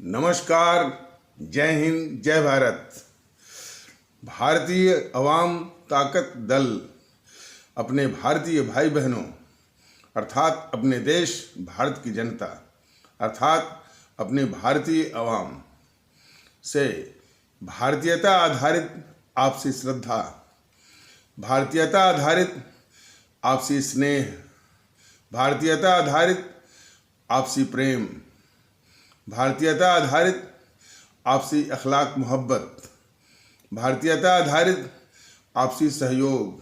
नमस्कार। जय हिंद, जय भारत। भारतीय अवाम ताकत दल अपने भारतीय भाई बहनों अर्थात अपने देश भारत की जनता अर्थात अपने भारतीय अवाम से भारतीयता आधारित आपसी श्रद्धा, भारतीयता आधारित आपसी स्नेह, भारतीयता आधारित आपसी प्रेम, भारतीयता आधारित आपसी अखलाक मोहब्बत, भारतीयता आधारित आपसी सहयोग,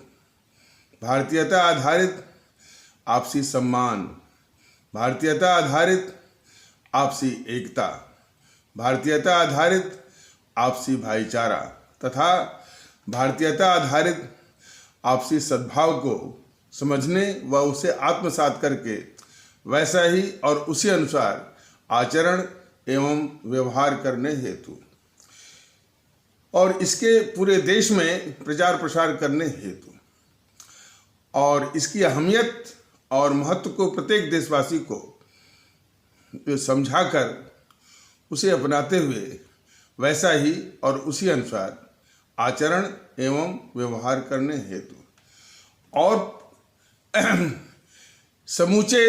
भारतीयता आधारित आपसी सम्मान, भारतीयता आधारित आपसी एकता, भारतीयता आधारित आपसी भाईचारा तथा भारतीयता आधारित आपसी सद्भाव को समझने व उसे आत्मसात करके वैसा ही और उसी अनुसार आचरण एवं व्यवहार करने हेतु और इसके पूरे देश में प्रचार प्रसार करने हेतु और इसकी अहमियत और महत्व को प्रत्येक देशवासी को समझाकर उसे अपनाते हुए वैसा ही और उसी अनुसार आचरण एवं व्यवहार करने हेतु और समूचे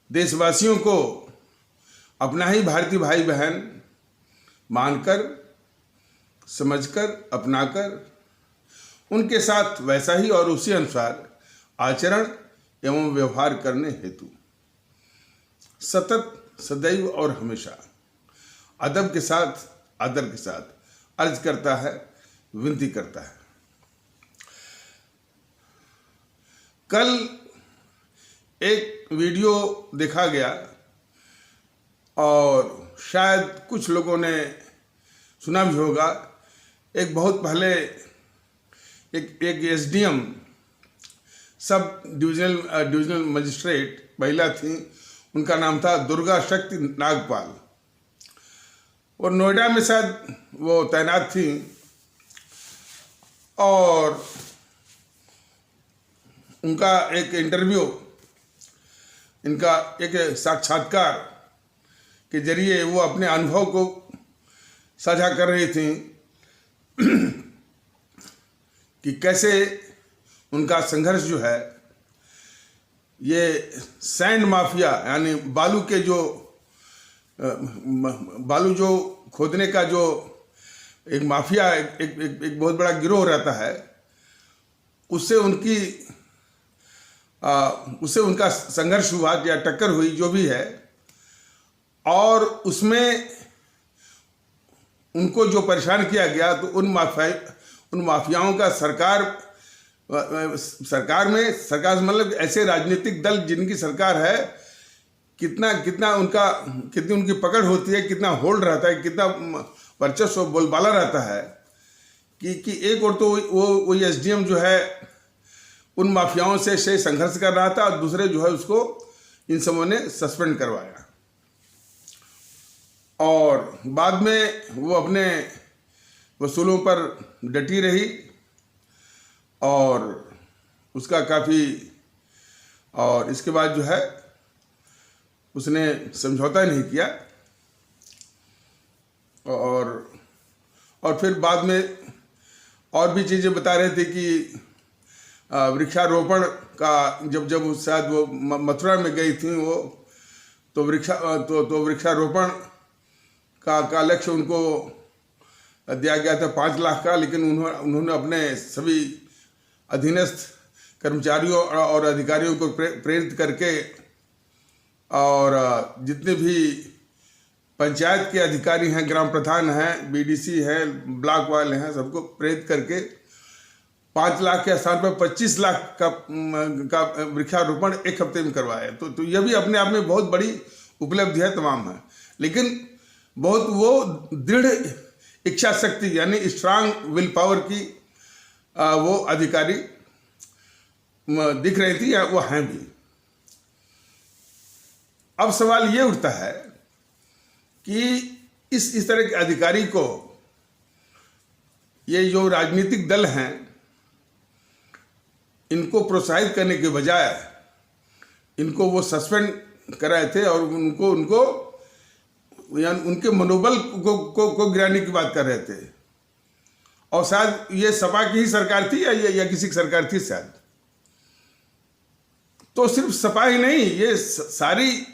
देशवासियों को अपना ही भारतीय भाई बहन मानकर, समझकर, अपनाकर उनके साथ वैसा ही और उसी अनुसार आचरण एवं व्यवहार करने हेतु सतत, सदैव और हमेशा अदब के साथ, आदर के साथ अर्ज करता है, विनती करता है। कल एक वीडियो देखा गया और शायद कुछ लोगों ने सुना भी होगा। एक बहुत पहले एक एसडीएम सब डिविजनल मजिस्ट्रेट महिला थी, उनका नाम था दुर्गा शक्ति नागपाल और नोएडा में शायद वो तैनात थी और उनका एक इंटरव्यू, इनका एक साक्षात्कार के जरिए वो अपने अनुभव को साझा कर रही थी कि कैसे उनका संघर्ष जो है ये सैंड माफिया यानी बालू जो खोदने का जो एक माफिया एक बहुत बड़ा गिरोह रहता है, उससे उनका संघर्ष हुआ या टक्कर हुई जो भी है, और उसमें उनको जो परेशान किया गया तो उन माफियाओं का सरकार में मतलब ऐसे राजनीतिक दल जिनकी सरकार है, कितनी उनकी पकड़ होती है, कितना होल्ड रहता है, कितना वर्चस्व बोलबाला रहता है कि एक और तो वो एसडीएम जो है उन माफियाओं से संघर्ष कर रहा था और दूसरे जो है उसको इन सबों ने सस्पेंड करवाया और बाद में वो अपने वसूलों पर डटी रही और उसका काफ़ी, और इसके बाद जो है उसने समझौता नहीं किया और फिर बाद में और भी चीज़ें बता रहे थे कि वृक्षारोपण का जब शायद वो मथुरा में गई थी वो तो वृक्षारोपण का लक्ष्य उनको दिया गया था 5 लाख का, लेकिन उन्होंने अपने सभी अधीनस्थ कर्मचारियों और अधिकारियों को प्रेरित करके और जितने भी पंचायत के अधिकारी हैं, ग्राम प्रधान हैं, बीडीसी हैं, ब्लॉक वाले हैं, सबको प्रेरित करके 5 लाख के स्थान पर 25 लाख का वृक्षारोपण एक हफ्ते में करवाया। तो यह भी अपने आप में बहुत बड़ी उपलब्धि है, तमाम है, लेकिन बहुत वो दृढ़ इच्छा शक्ति यानी स्ट्रांग विल पावर की वो अधिकारी दिख रही थी या वो हैं भी। अब सवाल ये उठता है कि इस तरह के अधिकारी को ये जो राजनीतिक दल हैं इनको प्रोत्साहित करने के बजाय इनको वो सस्पेंड कराए थे और उनको यानी उनके मनोबल को गिराने की बात कर रहे थे। और शायद ये सपा की ही सरकार थी या किसी की सरकार थी शायद। तो सिर्फ सपा ही नहीं, ये सारी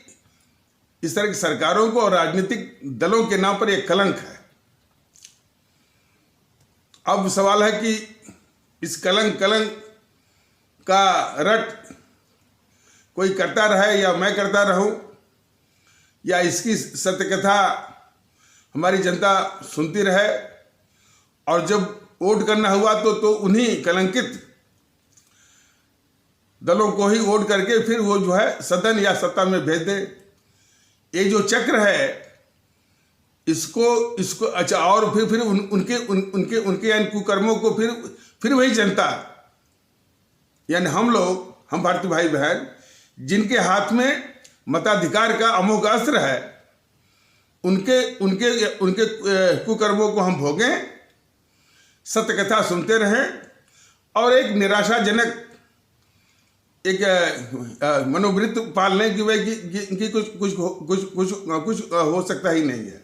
इस तरह की सरकारों को और राजनीतिक दलों के नाम पर एक कलंक है। अब सवाल है कि इस कलंक का रट कोई करता रहे या मैं करता रहूं, या इसकी सत्य कथा हमारी जनता सुनती रहे, और जब वोट करना हुआ तो उन्हीं कलंकित दलों को ही वोट करके फिर वो जो है सदन या सत्ता में भेज दे। ये जो चक्र है इसको अच्छा, और फिर उनके यानी कुकर्मों को फिर वही जनता, यानी हम भारतीय भाई बहन जिनके हाथ में मताधिकार का अमोघ अस्त्र है, उनके कुकर्मों को हम भोगें, सत्य कथा सुनते रहें, और एक निराशाजनक एक मनोवृत्ति पाल लें कि भाई कि कुछ हो सकता ही नहीं है।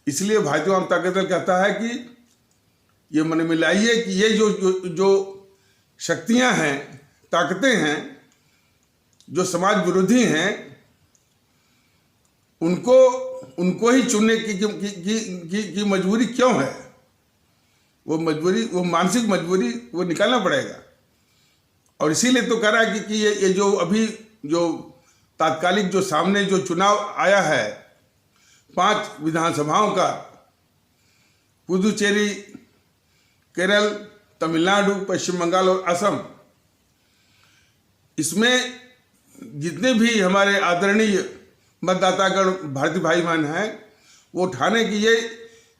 इसलिए भारतीय जनता दल कहता है कि ये मन में लाइए कि ये जो शक्तियां हैं, ताकतें हैं, जो समाज विरोधी हैं, उनको ही चुनने की मजबूरी क्यों है? वो मानसिक मजबूरी वो निकालना पड़ेगा। और इसीलिए तो कह रहा है कि ये जो अभी जो तात्कालिक जो सामने जो चुनाव आया है 5 विधानसभाओं का, पुदुचेरी, केरल, तमिलनाडु, पश्चिम बंगाल और असम, इसमें जितने भी हमारे आदरणीय मतदातागण भारतीय भाई बहन हैं, वो ठाने की ये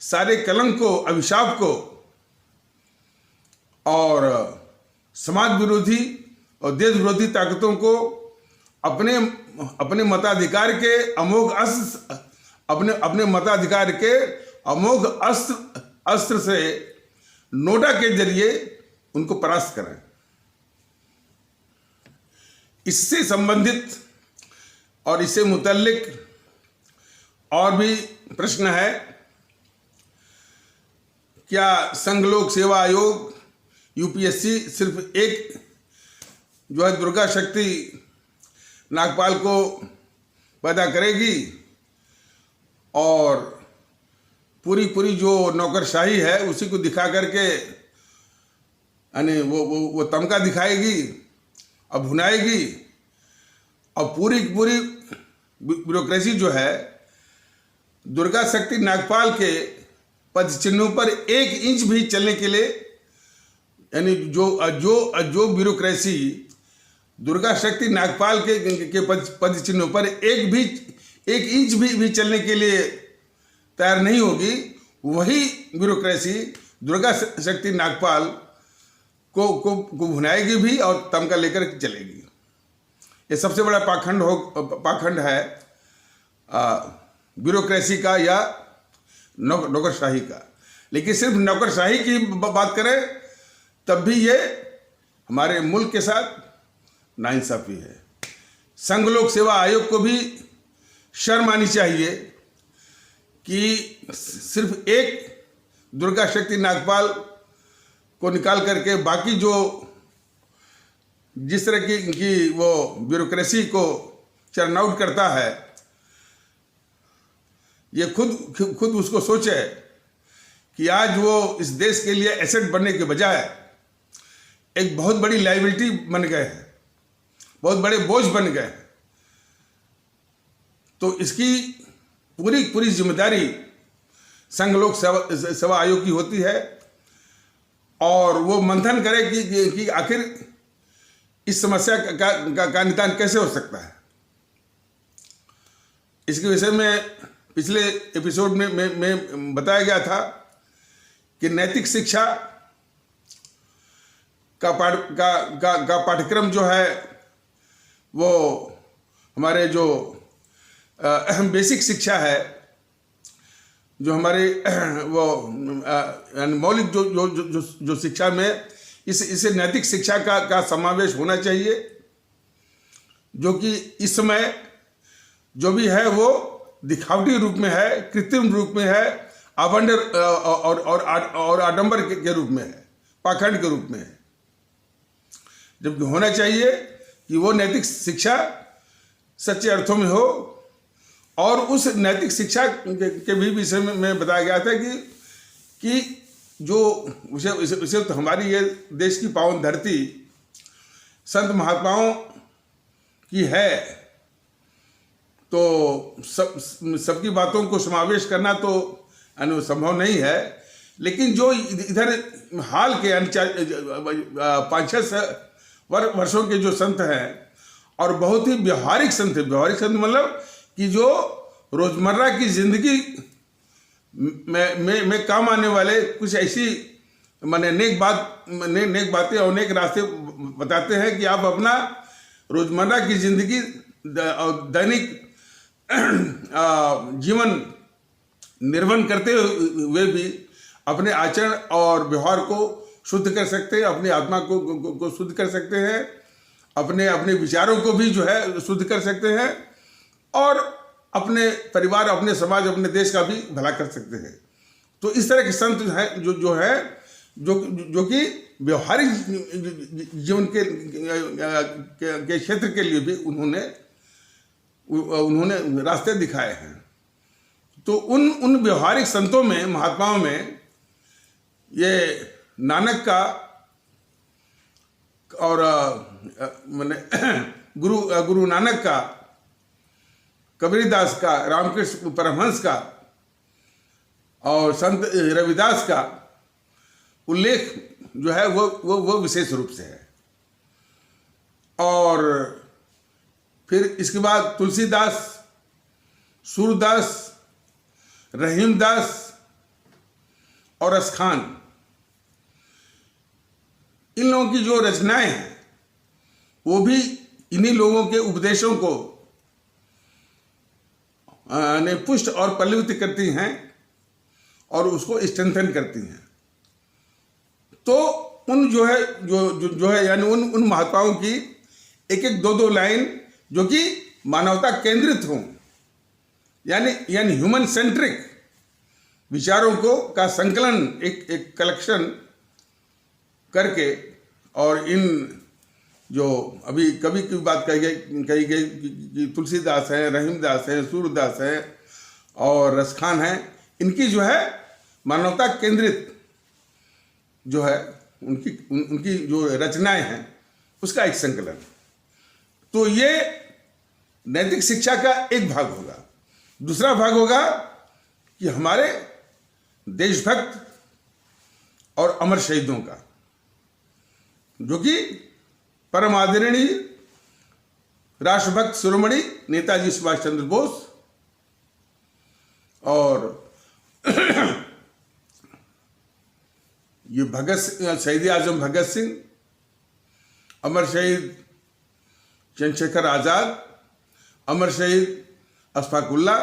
सारे कलंक को, अभिशाप को और समाज विरोधी और देश विरोधी ताकतों को अपने मताधिकार के अमोघ अस्त्र, अपने मताधिकार के अमोघ अस्त्र से नोटा के जरिए उनको परास्त करें। इससे संबंधित और इससे मुतल्लिक और भी प्रश्न है। क्या संघ लोक सेवा आयोग यूपीएससी सिर्फ एक जो है दुर्गा शक्ति नागपाल को पैदा करेगी और पूरी जो नौकरशाही है उसी को दिखा करके यानी वो तमका दिखाएगी और भुनाएगी, और पूरी ब्यूरोक्रेसी जो है दुर्गा शक्ति नागपाल के पद चिन्हों पर 1 इंच भी चलने के लिए, यानी जो ब्यूरोक्रेसी दुर्गा शक्ति नागपाल के पद चिन्हों पर 1 इंच भी चलने के लिए तैयार नहीं होगी, वही ब्यूरोक्रेसी दुर्गा शक्ति नागपाल को भुनाएगी भी और तमका लेकर चलेगी। ये सबसे बड़ा पाखंड है ब्यूरोक्रेसी का या नौकरशाही का। लेकिन सिर्फ नौकरशाही की बात करें तब भी ये हमारे मुल्क के साथ नाइंसाफी है। संघ लोक सेवा आयोग को भी शर्म आनी चाहिए कि सिर्फ एक दुर्गा शक्ति नागपाल को निकाल करके बाकी जो जिस तरह की वो ब्यूरोक्रेसी को चर्न आउट करता है, ये खुद उसको सोचे कि आज वो इस देश के लिए एसेट बनने के बजाय एक बहुत बड़ी लायबिलिटी बन गए हैं, बहुत बड़े बोझ बन गए हैं। तो इसकी पूरी जिम्मेदारी संघ लोक सेवा आयोग की होती है, और वो मंथन करे कि आखिर इस समस्या का निदान कैसे हो सकता है। इसके विषय में पिछले एपिसोड में बताया गया था कि नैतिक शिक्षा का पाठ्यक्रम जो है वो हमारे जो बेसिक शिक्षा है, जो हमारे वो मौलिक जो शिक्षा में इसे नैतिक शिक्षा का समावेश होना चाहिए, जो कि इस समय जो भी है वो दिखावटी रूप में है, कृत्रिम रूप में है, आडंबर और आडंबर के रूप में है, पाखंड के रूप में है। जबकि होना चाहिए कि वो नैतिक शिक्षा सच्चे अर्थों में हो। और उस नैतिक शिक्षा के भी विषय में बताया गया था कि जो उसे तो हमारी ये देश की पावन धरती संत महात्माओं की है, तो सबकी बातों को समावेश करना तो संभव नहीं है। लेकिन जो इधर हाल के 5-6 वर्षों के जो संत हैं और बहुत ही व्यवहारिक संत मतलब कि जो रोजमर्रा की जिंदगी में काम आने वाले कुछ ऐसी माने नेक बातें और नेक रास्ते बताते हैं कि आप अपना रोजमर्रा की जिंदगी दैनिक जीवन निर्वहन करते हुए भी अपने आचरण और व्यवहार को शुद्ध कर सकते हैं, अपनी आत्मा को शुद्ध कर सकते हैं, अपने विचारों को भी जो है शुद्ध कर सकते हैं और अपने परिवार, अपने समाज, अपने देश का भी भला कर सकते हैं। तो इस तरह के संत हैं जो कि व्यवहारिक जीवन के क्षेत्र के लिए भी उन्होंने रास्ते दिखाए हैं। तो उन व्यवहारिक संतों में, महात्माओं में ये नानक का और मैंने गुरु नानक का, कबीरदास का, रामकृष्ण परमहंस का और संत रविदास का उल्लेख जो है वो विशेष रूप से है। और फिर इसके बाद तुलसीदास, सूरदास, रहीमदास और असखान, इन लोगों की जो रचनाएं हैं वो भी इन्हीं लोगों के उपदेशों को पुष्ट और पल्लवित करती हैं और उसको स्ट्रेंथन करती हैं। तो उन जो है यानी उन महात्माओं की एक 2 लाइन जो कि मानवता केंद्रित हों, यानी ह्यूमन सेंट्रिक विचारों का संकलन, एक कलेक्शन करके, और इन जो अभी कभी की बात कही गई कि तुलसीदास हैं, रहीमदास हैं, सूरदास हैं और रसखान हैं, इनकी जो है मानवता केंद्रित जो है उनकी जो रचनाएं हैं उसका एक संकलन। तो ये नैतिक शिक्षा का एक भाग होगा। दूसरा भाग होगा कि हमारे देशभक्त और अमर शहीदों का, जो कि परम आदरणीय राष्ट्रभक्त शिरोमणि नेताजी सुभाष चंद्र बोस और ये शहीद आजम भगत सिंह, अमर शहीद चंद्रशेखर आजाद, अमर शहीद अशफाक उल्लाह,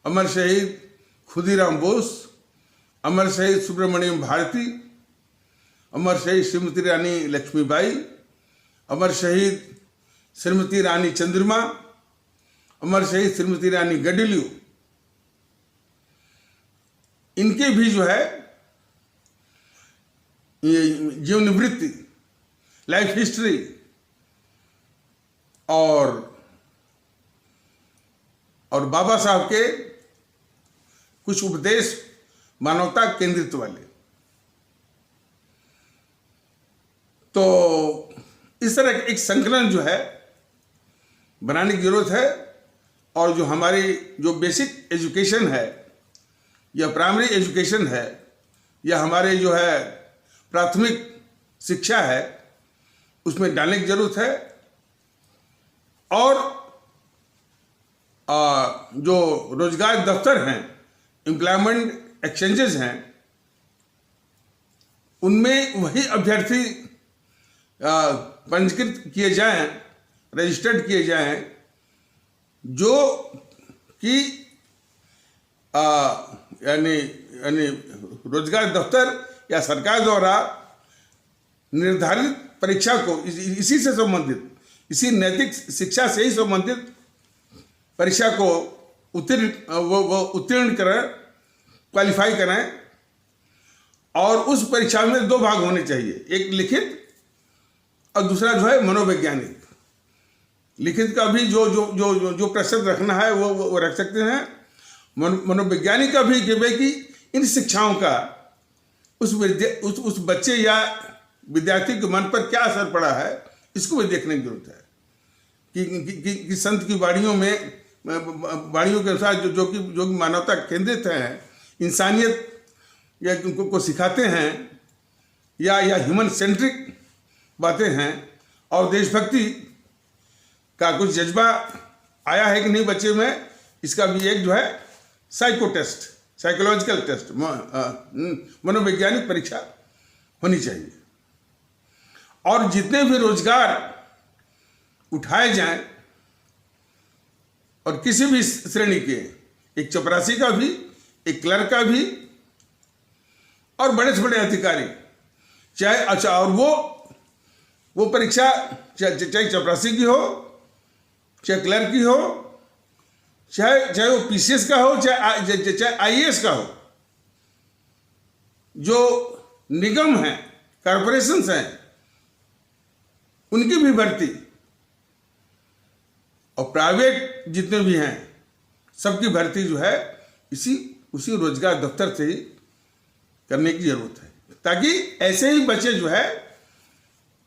अमर शहीद खुदीराम बोस, अमर शहीद सुब्रमण्यम भारती, अमर शहीद श्रीमती रानी लक्ष्मीबाई, अमर शहीद श्रीमती रानी चंद्रमा, अमर शहीद श्रीमती रानी गडिलियो, इनके भी जो है ये जीवन वृत्ति, लाइफ हिस्ट्री और बाबा साहब के कुछ उपदेश मानवता केंद्रित वाले। तो इस तरह एक संकलन जो है बनाने की जरूरत है। और जो हमारी जो बेसिक एजुकेशन है या प्राइमरी एजुकेशन है या हमारे जो है प्राथमिक शिक्षा है, उसमें डालने की जरूरत है। और जो रोजगार दफ्तर हैं, एम्प्लॉयमेंट एक्सचेंजेस हैं, उनमें वही अभ्यर्थी पंजीकृत किए जाएं, रजिस्टर्ड किए जाएं, जो कि यानी रोजगार दफ्तर या सरकार द्वारा निर्धारित परीक्षा को इसी से संबंधित, इसी नैतिक शिक्षा से ही संबंधित परीक्षा को उत्तीर्ण करें, क्वालिफाई करें। और उस परीक्षा में 2 भाग होने चाहिए, एक लिखित और दूसरा जो है मनोवैज्ञानिक। लिखित का भी जो प्रश्न रखना है वो रख सकते हैं। मनोवैज्ञानिक का भी कि इन शिक्षाओं का उस बच्चे या विद्यार्थी के मन पर क्या असर पड़ा है, इसको भी देखने की जरूरत है। कि संत की वाणियों के अनुसार जो कि मानवता केंद्रित है, इंसानियत या को सिखाते हैं, या ह्यूमन सेंट्रिक बातें हैं, और देशभक्ति का कुछ जज्बा आया है कि नहीं बच्चे में, इसका भी एक जो है साइको टेस्ट, साइकोलॉजिकल टेस्ट, मनोवैज्ञानिक परीक्षा होनी चाहिए। और जितने भी रोजगार उठाए जाएं, और किसी भी श्रेणी के, एक चपरासी का भी, एक क्लर्क का भी, और बड़े से बड़े अधिकारी, चाहे अच्छा, और वो परीक्षा चाहे चपरासी की हो, चाहे क्लर्क की हो, चाहे वो पीसीएस का हो, चाहे आईएएस का हो, जो निगम है, कॉर्पोरेशंस हैं, उनकी भी भर्ती, और प्राइवेट जितने भी हैं, सबकी भर्ती जो है उसी रोजगार दफ्तर से ही करने की जरूरत है, ताकि ऐसे ही बच्चे जो है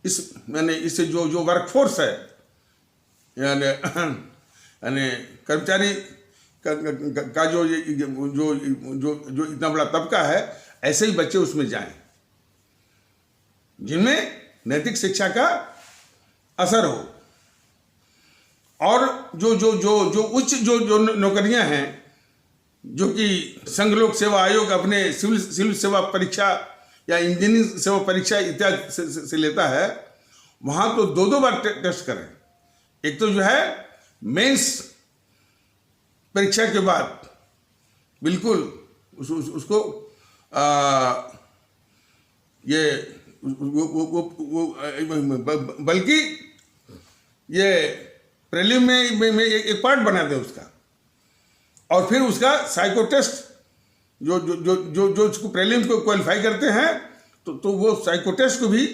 इससे जो वर्कफोर्स है, यानी कर्मचारी का जो इतना बड़ा तबका है, ऐसे ही बच्चे उसमें जाएं जिनमें नैतिक शिक्षा का असर हो। और जो उच्च जो नौकरियां हैं, जो कि संघ लोक सेवा आयोग अपने सिविल सेवा परीक्षा या इंजीनियरिंग सेवा परीक्षा इत्यादि से लेता है, वहां तो 2 बार टेस्ट करें। एक तो जो है मेंस परीक्षा के बाद बिल्कुल उसको बल्कि ये प्रीलिम में एक पार्ट बना दें उसका, और फिर उसका साइको टेस्ट जो उसको प्रीलिम को क्वालिफाई करते हैं, तो वो साइको टेस्ट को भी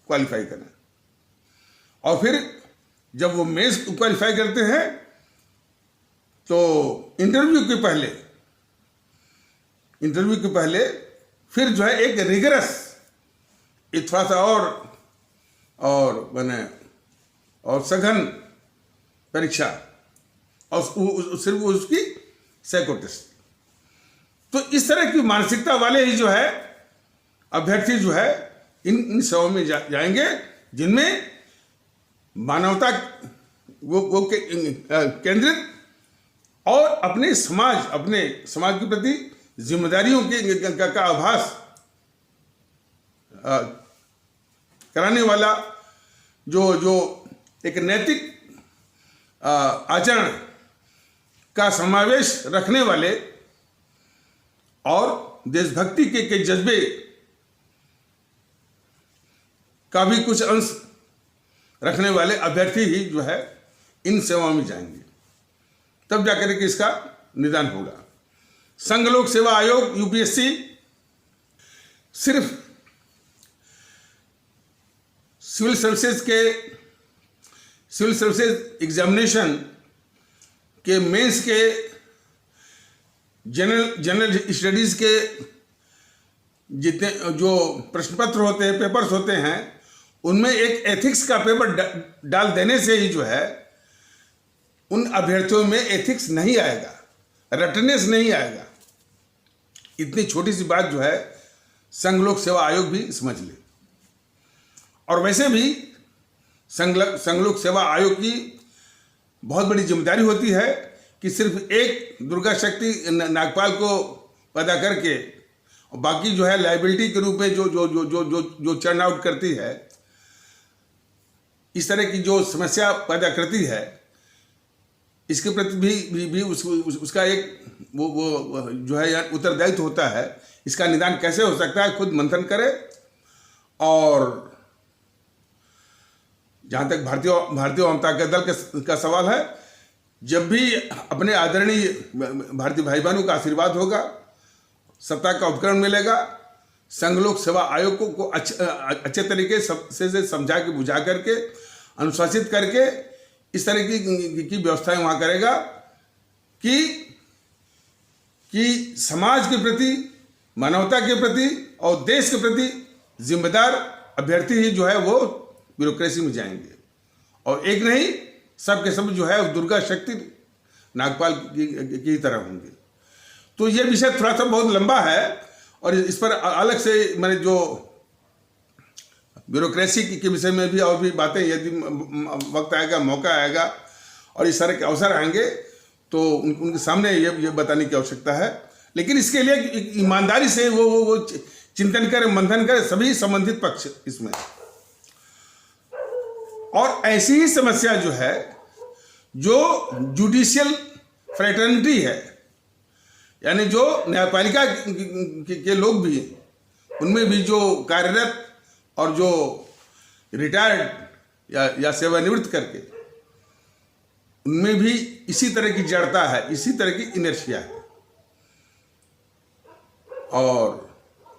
क्वालिफाई करें। और फिर जब वो मेंस क्वालिफाई करते हैं, तो इंटरव्यू के पहले फिर जो है एक रिगरस, थोड़ा सा और सघन परीक्षा, और सिर्फ उसकी साइको टेस्ट। तो इस तरह की मानसिकता वाले ही जो है अभ्यर्थी जो है इन सेवाओं में जाएंगे, जिनमें मानवता वो केंद्रित, और अपने समाज के प्रति जिम्मेदारियों का आभास कराने वाला, जो एक नैतिक आचरण का समावेश रखने वाले, और देशभक्ति के जज्बे का भी कुछ अंश रखने वाले अभ्यर्थी ही जो है इन सेवाओं में जाएंगे, तब जाकर के इसका निदान होगा। संघ लोक सेवा आयोग यूपीएससी सिर्फ सिविल सर्विसेज एग्जामिनेशन के मेंस के जनरल स्टडीज के जितने जो प्रश्न पत्र होते हैं, पेपर्स होते हैं, उनमें एक एथिक्स का पेपर डाल देने से ही जो है उन अभ्यर्थियों में एथिक्स नहीं आएगा, रटनेस नहीं आएगा। इतनी छोटी सी बात जो है संघ लोक सेवा आयोग भी समझ ले। और वैसे भी संघ लोक सेवा आयोग की बहुत बड़ी जिम्मेदारी होती है कि सिर्फ एक दुर्गा शक्ति नागपाल को पैदा करके, और बाकी जो है लाइबिलिटी के रूप में जो चर्न आउट करती है, इस तरह की जो समस्या पैदा करती है, इसके प्रति भी उसका एक वो जो है उत्तरदायित्व होता है। इसका निदान कैसे हो सकता है, खुद मंथन करे। और जहाँ तक भारतीय जनता दल का सवाल है, जब भी अपने आदरणीय भारतीय भाई बहनों का आशीर्वाद होगा, सत्ता का उपकरण मिलेगा, संघ लोक सेवा आयोग को अच्छे तरीके से समझा के बुझा करके अनुशासित करके इस तरह की व्यवस्थाएं वहां करेगा कि समाज के प्रति, मानवता के प्रति और देश के प्रति जिम्मेदार अभ्यर्थी ही जो है वो ब्यूरोक्रेसी में जाएंगे, और एक नहीं सब के सब जो है दुर्गा शक्ति नागपाल की तरह होंगे। तो ये विषय थोड़ा सा बहुत लंबा है और इस पर अलग से मैंने जो ब्यूरोक्रेसी के विषय में भी और भी बातें, यदि वक्त आएगा, मौका आएगा और इस तरह के अवसर आएंगे तो उनके सामने ये बताने की आवश्यकता है। लेकिन इसके लिए ईमानदारी से वो चिंतन करें, मंथन करें सभी संबंधित पक्ष इसमें। और ऐसी ही समस्या जो है, जो जुडिशियल फ्रेटर्निटी है, यानी जो न्यायपालिका के लोग भी हैं, उनमें भी जो कार्यरत और जो रिटायर्ड या सेवानिवृत्त करके, उनमें भी इसी तरह की जड़ता है, इसी तरह की इनर्शिया है।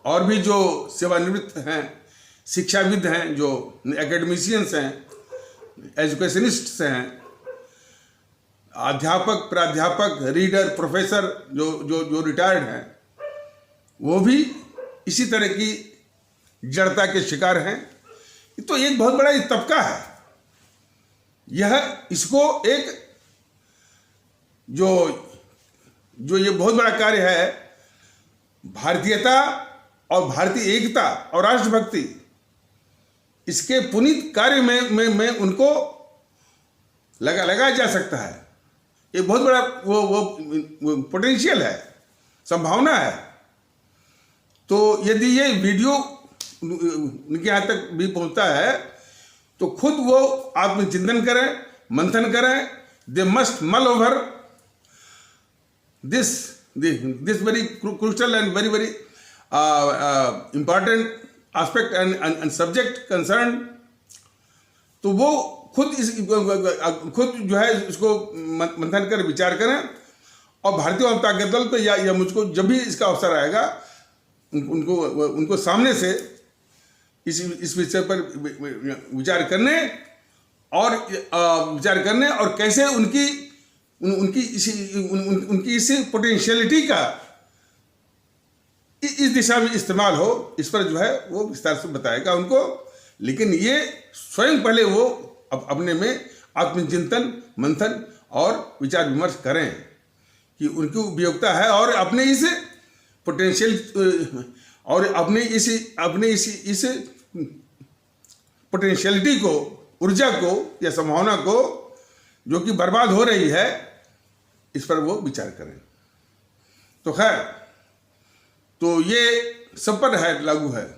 और भी जो सेवानिवृत्त हैं, शिक्षाविद हैं, जो एकेडमिशियंस हैं, एजुकेशनिस्ट्स हैं, अध्यापक, प्राध्यापक, रीडर, प्रोफेसर जो रिटायर्ड हैं, वो भी इसी तरह की जड़ता के शिकार हैं। तो एक बहुत बड़ा तबका है यह, इसको एक जो ये बहुत बड़ा कार्य है, भारतीयता और भारतीय एकता और राष्ट्रभक्ति, इसके पुनीत कार्य में उनको लगाया जा सकता है। ये बहुत बड़ा वो पोटेंशियल है, संभावना है। तो यदि ये वीडियो उनके यहाँ तक भी पहुँचता है तो खुद वो आत्मचिंतन करें, मंथन करें। दे मस्ट मल over this very crucial and very important aspect and subject concern. तो वो खुद जो है इसको मंथन कर विचार करें, और भारतीय जनता पार्टी दल पे या मुझको जब भी इसका अवसर आएगा उनको सामने से इस विषय पर विचार करने और कैसे उनकी इस पोटेंशियलिटी का इस दिशा में इस्तेमाल हो, इस पर जो है वो विस्तार से बताएगा उनको। लेकिन ये स्वयं पहले वो अपने में आत्मचिंतन, मंथन और विचार विमर्श करें कि उनकी उपयोगिता है, और अपने इस पोटेंशियल और अपने इस पोटेंशियलिटी को, ऊर्जा को या संभावना को जो कि बर्बाद हो रही है, इस पर वो विचार करें। तो खैर, तो ये सब पर है, लागू है।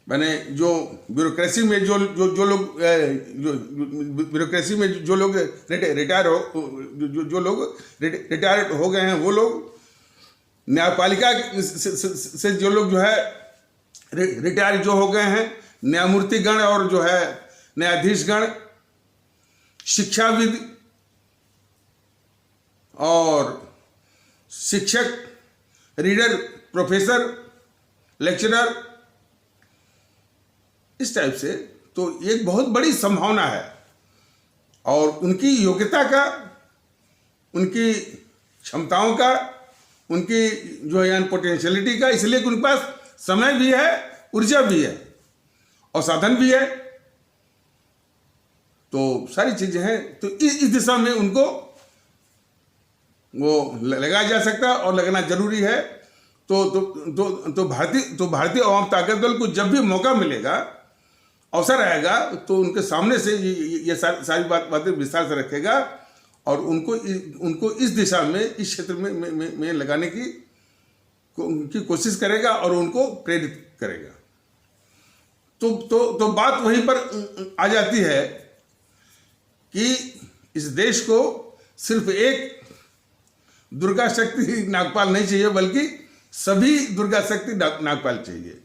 मैंने जो ब्यूरोक्रेसी में जो लोग ब्यूरोक्रेसी में जो लोग रिटायर हो गए हैं, वो लोग, न्यायपालिका से जो लोग जो है रिटायर जो हो गए हैं, न्यायमूर्तिगण और जो है न्यायाधीशगण, शिक्षाविद और शिक्षक, रीडर, प्रोफेसर, लेक्चरर, इस टाइप से, तो एक बहुत बड़ी संभावना है। और उनकी योग्यता का, उनकी क्षमताओं का, उनकी जो है पोटेंशियलिटी का, इसलिए कि उनके पास समय भी है, ऊर्जा भी है और साधन भी है, तो सारी चीजें हैं। तो इस दिशा में उनको वो लगाया जा सकता है और लगना जरूरी है। तो भारतीय अवाम ताकत दल को जब भी मौका मिलेगा, अवसर आएगा, तो उनके सामने से ये सारी बातें विस्तार से रखेगा और उनको इस दिशा में, इस क्षेत्र में लगाने की कोशिश करेगा और उनको प्रेरित करेगा। तो बात वहीं पर आ जाती है कि इस देश को सिर्फ एक दुर्गा शक्ति नागपाल नहीं चाहिए, बल्कि सभी दुर्गा शक्ति नागपाल चाहिए।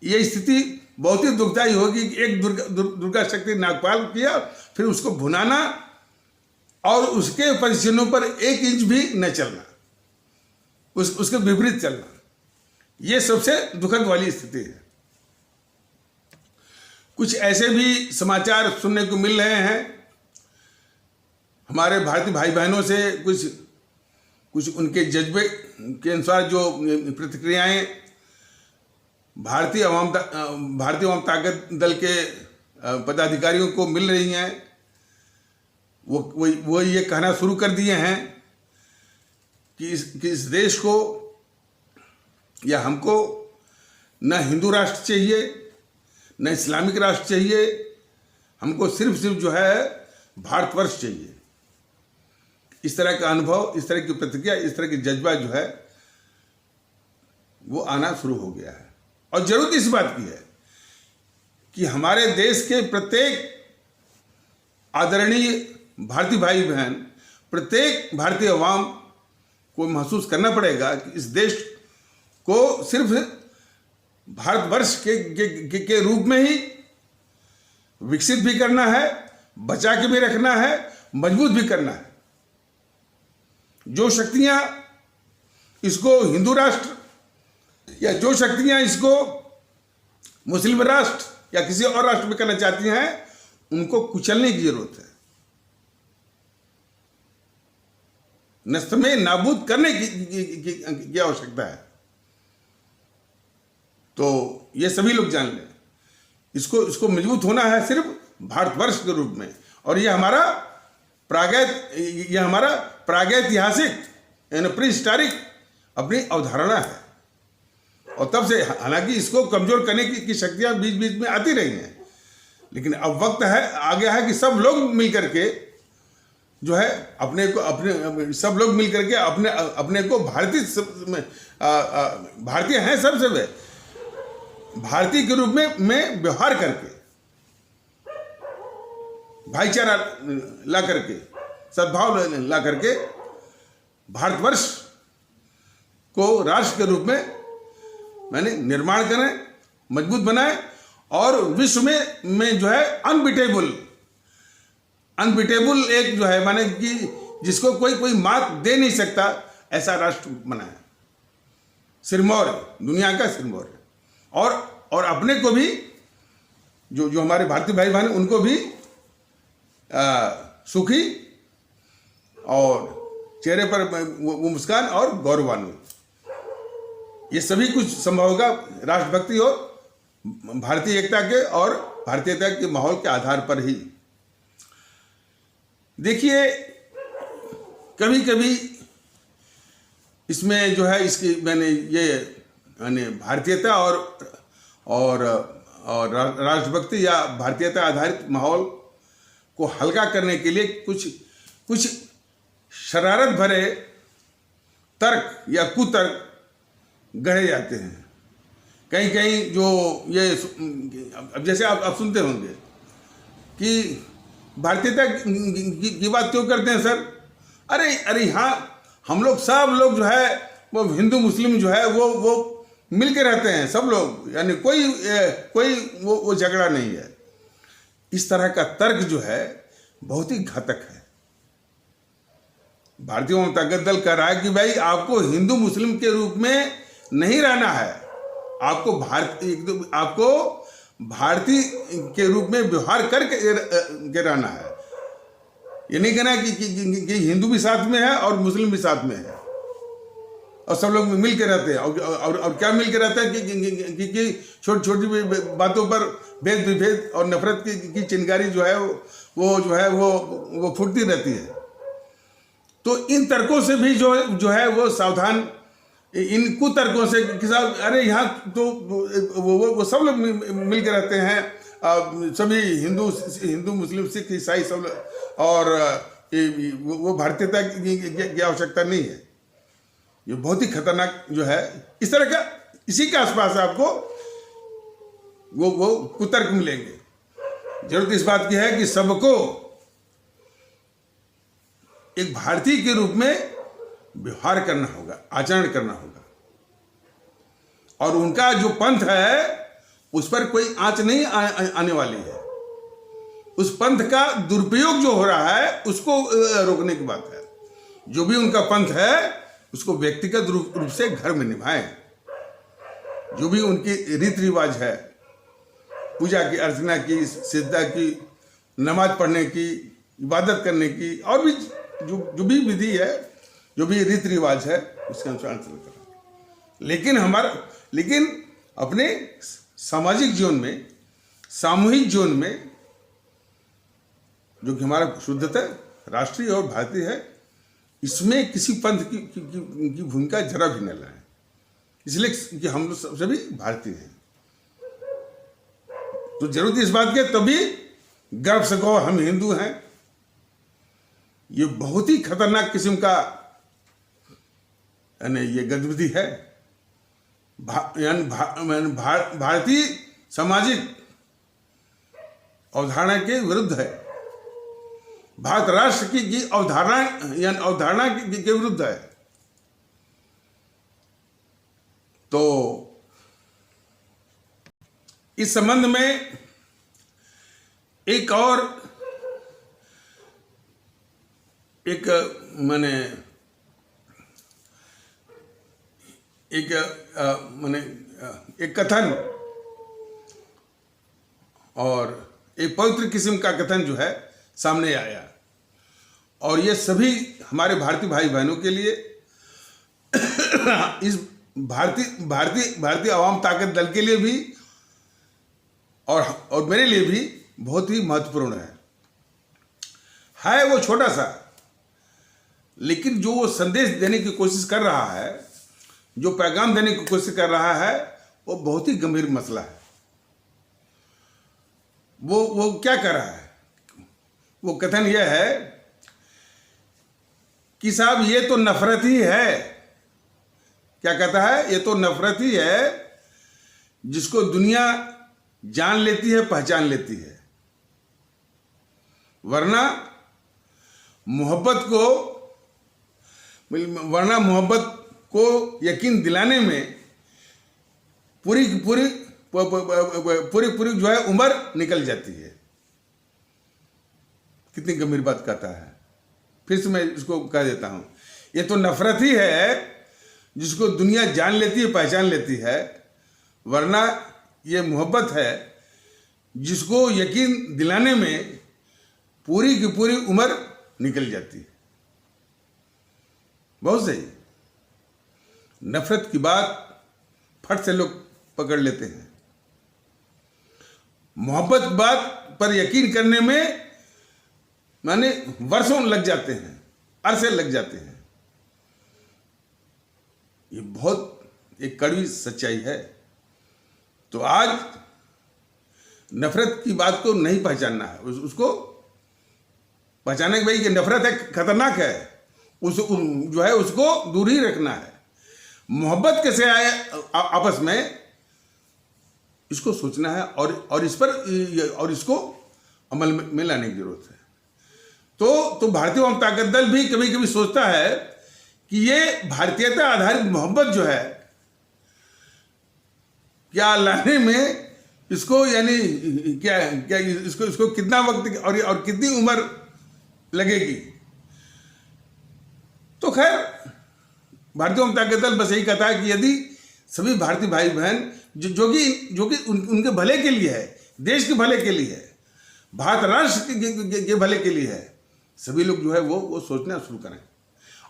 ये स्थिति बहुत ही दुखदायी होगी कि एक दुर्गा शक्ति नागपाल किया, फिर उसको भुनाना और उसके परिजनों पर 1 इंच भी न चलना, उसके विपरीत चलना, ये सबसे दुखद वाली स्थिति है। कुछ ऐसे भी समाचार सुनने को मिल रहे हैं हमारे भारतीय भाई बहनों से, कुछ उनके जज्बे के अनुसार जो प्रतिक्रियाएं भारतीय अवाम ताकत दल के पदाधिकारियों को मिल रही हैं, वो ये कहना शुरू कर दिए हैं कि इस देश को या हमको न हिंदू राष्ट्र चाहिए न इस्लामिक राष्ट्र चाहिए, हमको सिर्फ जो है भारतवर्ष चाहिए। इस तरह का अनुभव, इस तरह की प्रतिक्रिया, इस तरह की जज्बा जो है वो आना शुरू हो गया है। और जरूरत इस बात की है कि हमारे देश के प्रत्येक आदरणीय भारतीय भाई बहन, प्रत्येक भारतीय अवाम को महसूस करना पड़ेगा कि इस देश को सिर्फ भारतवर्ष के रूप में ही विकसित भी करना है, बचा के भी रखना है, मजबूत भी करना है। जो शक्तियां इसको हिंदू राष्ट्र या जो शक्तियां इसको मुस्लिम राष्ट्र या किसी और राष्ट्र में करना चाहती हैं, उनको कुचलने की जरूरत है, नष्ट में नाबूद करने की आवश्यकता है। तो ये सभी लोग जान लें, इसको मजबूत होना है सिर्फ भारतवर्ष के रूप में। और ये हमारा प्रागैतिहासिक यानी प्री हिस्टोरिक अपनी अवधारणा है। और तब से हालांकि इसको कमजोर करने की शक्तियां बीच बीच में आती रही हैं, लेकिन अब वक्त आ गया है कि सब लोग मिल करके जो है सब लोग मिल करके अपने को भारतीय हैं, सबसे वे भारतीय के रूप में व्यवहार करके, भाईचारा ला करके, सद्भाव ला करके भारतवर्ष को राष्ट्र के रूप में निर्माण करें, मजबूत बनाएं और विश्व में जो है अनबिटेबल एक जो है माने कि जिसको कोई मात दे नहीं सकता, ऐसा राष्ट्र बनाए, सिरमौर, दुनिया का सिरमौर। और अपने को भी जो हमारे भारतीय भाई बहन, उनको भी सुखी और चेहरे पर वो मुस्कान और गौरवान्वित, ये सभी कुछ संभव होगा राष्ट्रभक्ति और भारतीय एकता के और भारतीयता के माहौल के आधार पर ही। देखिए, कभी कभी इसमें जो है इसकी मैंने भारतीयता और राष्ट्रभक्ति या भारतीयता आधारित माहौल को हल्का करने के लिए कुछ शरारत भरे तर्क या कुतर्क गढ़े जाते हैं। कहीं जो ये अब जैसे आप सुनते होंगे कि भारतीयता की बात क्यों करते हैं सर? अरे हाँ, हम लोग सब लोग जो है वो हिंदू मुस्लिम जो है वो मिल के रहते हैं सब लोग, यानी कोई वो झगड़ा नहीं है। इस तरह का तर्क जो है बहुत ही घातक है। भारतीय जनता दल कह रहा है कि भाई आपको हिंदू मुस्लिम के रूप में नहीं रहना है, आपको भारतीय के रूप में व्यवहार करके रहना है। ये नहीं कहना कि हिंदू भी साथ में है और मुस्लिम भी साथ में है और सब लोग मिल के रहते हैं। और क्या मिल के रहते हैं कि छोटी छोटी बातों पर भेद विभेद और नफरत की चिंगारी जो है वो फूटती रहती है। तो इन तर्कों से भी जो है वो सावधान, इन कुतर्कों से कि साहब अरे यहाँ तो वो सब लोग मिल के रहते हैं, सभी हिंदू मुस्लिम सिख ईसाई सब, और वो भारतीयता की आवश्यकता नहीं है। ये बहुत ही खतरनाक जो है, इस तरह का इसी के आसपास आपको वो कुतर्क मिलेंगे। जरूरत इस बात की है कि सबको एक भारतीय के रूप में व्यवहार करना होगा, आचरण करना होगा, और उनका जो पंथ है उस पर कोई आंच नहीं आने वाली है, उस पंथ का दुरुपयोग जो हो रहा है उसको रोकने की बात है। जो भी उनका पंथ है उसको व्यक्तिगत रूप से घर में निभाएं। जो भी उनकी रीति रिवाज है, पूजा की, अर्चना की, सिद्धा की, नमाज पढ़ने की, इबादत करने की, और भी जो भी विधि है, जो भी रीति रिवाज है, उसके अनुसार चलता। लेकिन अपने सामाजिक जीवन में, सामूहिक जीवन में, जो कि हमारा शुद्धतः राष्ट्रीय और भारतीय है, इसमें किसी पंथ की भूमिका जरा भी न लाएं, इसलिए कि हम लोग सभी भारतीय हैं। तो जरूरत इस बात की, तभी गर्व से कहो हम हिंदू हैं। ये बहुत ही खतरनाक किस्म का यानी ये गतिविधि है, भारतीय सामाजिक अवधारणा के विरुद्ध है, भारत राष्ट्र की अवधारणा के विरुद्ध है। तो इस संबंध में एक कथन और एक पवित्र किस्म का कथन जो है सामने आया, और ये सभी हमारे भारतीय भाई बहनों के लिए, इस भारतीय आवाम ताकत दल के लिए भी और मेरे लिए भी बहुत ही महत्वपूर्ण है। वो छोटा सा, लेकिन जो वो संदेश देने की कोशिश कर रहा है, जो पैगाम देने की कोशिश कर रहा है, वो बहुत ही गंभीर मसला है। वो क्या कर रहा है? वो कथन यह है कि साहब ये तो नफरत ही है। क्या कहता है? ये तो नफरत ही है जिसको दुनिया जान लेती है, पहचान लेती है, वरना मोहब्बत को यकीन दिलाने में पूरी जो है उम्र निकल जाती है। कितनी गंभीर बात कहता है। फिर से मैं इसको कह देता हूं, ये तो नफरत ही है जिसको दुनिया जान लेती है, पहचान लेती है, वरना ये मोहब्बत है जिसको यकीन दिलाने में पूरी की पूरी उम्र निकल जाती है। बहुत सही। नफरत की बात फट से लोग पकड़ लेते हैं, मोहब्बत बात पर यकीन करने में माने वर्षों लग जाते हैं, अरसे लग जाते हैं। ये बहुत एक कड़वी सच्चाई है। तो आज नफरत की बात को नहीं पहचानना है, उसको पहचानना कि भाई ये नफरत है, खतरनाक है, जो है उसको दूर ही रखना है। मोहब्बत कैसे आए आपस में, इसको सोचना है और इस पर और इसको अमल में लाने की जरूरत है। तो भारतीय आवाम ताकत दल भी कभी कभी सोचता है कि ये भारतीयता आधारित मोहब्बत जो है, क्या लाने में इसको यानी क्या इसको कितना वक्त और कितनी उम्र लगेगी। तो खैर भारतीय आवाम ताकत दल बस यही कहता है कि यदि सभी भारतीय भाई बहन जो कि उनके भले के लिए है, देश के भले के लिए है, भारत राष्ट्र के भले के लिए है, सभी लोग जो है वो सोचना शुरू करें।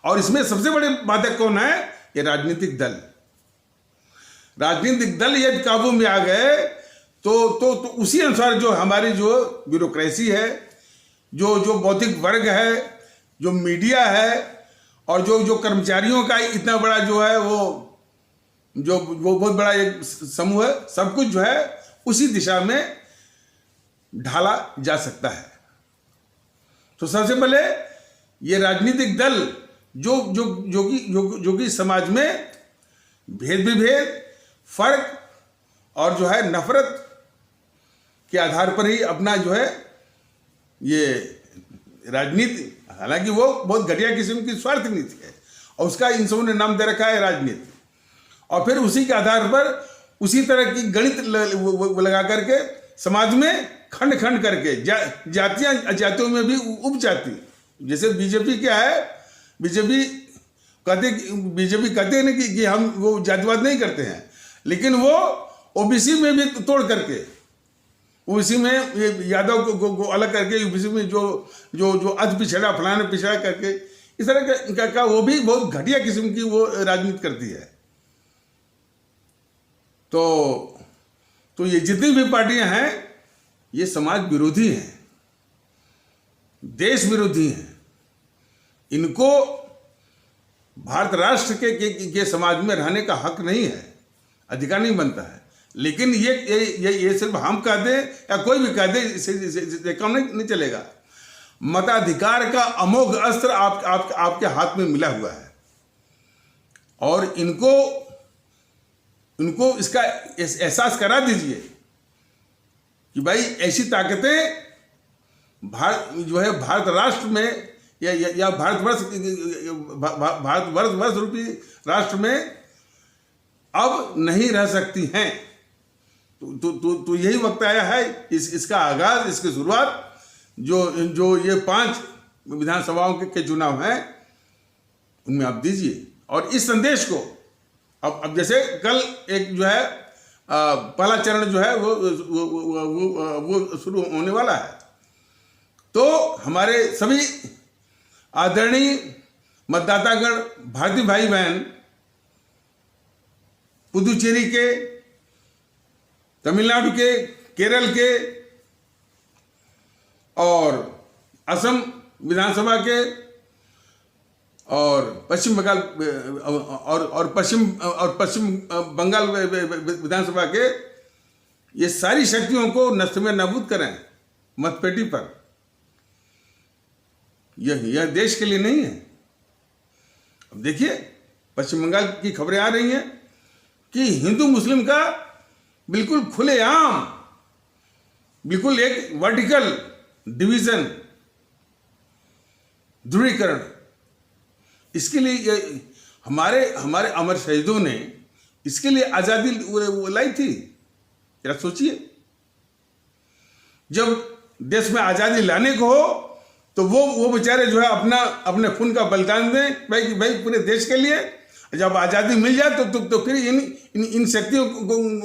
और इसमें सबसे बड़े बाधक कौन है? ये राजनीतिक दल यदि काबू में आ गए तो उसी अनुसार जो हमारी जो ब्यूरोक्रेसी है, जो बौद्धिक वर्ग है, जो मीडिया है, और जो कर्मचारियों का इतना बड़ा जो है वो बहुत बड़ा एक समूह है, सब कुछ जो है उसी दिशा में ढाला जा सकता है। तो सबसे पहले ये राजनीतिक दल जो कि समाज में भेद विभेद, फर्क और जो है नफरत के आधार पर ही अपना जो है ये राजनीति, हालांकि वो बहुत घटिया किस्म की स्वार्थ नीति है और उसका इन सबों ने नाम दे रखा है राजनीति। और फिर उसी के आधार पर उसी तरह की गणित लगा करके समाज में खंड खंड करके जातियां जातियों में भी उपजाति, जैसे बीजेपी क्या है, बीजेपी कहते हैं ना कि हम वो जातिवाद नहीं करते हैं, लेकिन वो ओबीसी में भी तोड़ करके, ओबीसी में ये यादव को अलग करके, ओबीसी में जो जो जो अध पिछड़ा फलाना पिछड़ा करके, इस तरह का वो भी बहुत घटिया किस्म की वो राजनीति करती है। तो ये जितनी भी पार्टियां हैं ये समाज विरोधी हैं, देश विरोधी हैं। इनको भारत राष्ट्र के समाज में रहने का हक नहीं है, अधिकार नहीं बनता है। लेकिन ये सिर्फ हम कह दें या कोई भी कह दे, इससे काम नहीं चलेगा। मताधिकार का अमोघ अस्त्र आपके हाथ में मिला हुआ है, और इनको इसका एहसास करा दीजिए कि भाई ऐसी ताकतें भारत राष्ट्र में या भारतवर्ष रूपी राष्ट्र में अब नहीं रह सकती हैं। तो यही वक्त आया है इसका आगाज, इसकी शुरुआत जो ये 5 विधानसभाओं के चुनाव हैं उनमें आप दीजिए। और इस संदेश को अब जैसे कल एक जो है पहला चरण जो है वो शुरू होने वाला है, तो हमारे सभी आदरणीय मतदातागण, भारतीय भाई बहन, पुदुचेरी के, तमिलनाडु के, केरल के और असम विधानसभा के और पश्चिम बंगाल और पश्चिम बंगाल विधानसभा के, ये सारी शक्तियों को नष्ट में नाबूद करें मतपेटी पर। यह देश के लिए नहीं है। अब देखिए पश्चिम बंगाल की खबरें आ रही हैं कि हिंदू मुस्लिम का बिल्कुल खुलेआम, बिल्कुल एक वर्टिकल डिवीजन, ध्रुवीकरण। इसके लिए हमारे अमर शहीदों ने इसके लिए आजादी लाई थी। जरा सोचिए, जब देश में आजादी लाने को हो तो वो बेचारे जो है अपने खून का बलिदान दें भाई पूरे देश के लिए। जब आजादी मिल जाए तो फिर इन शक्तियों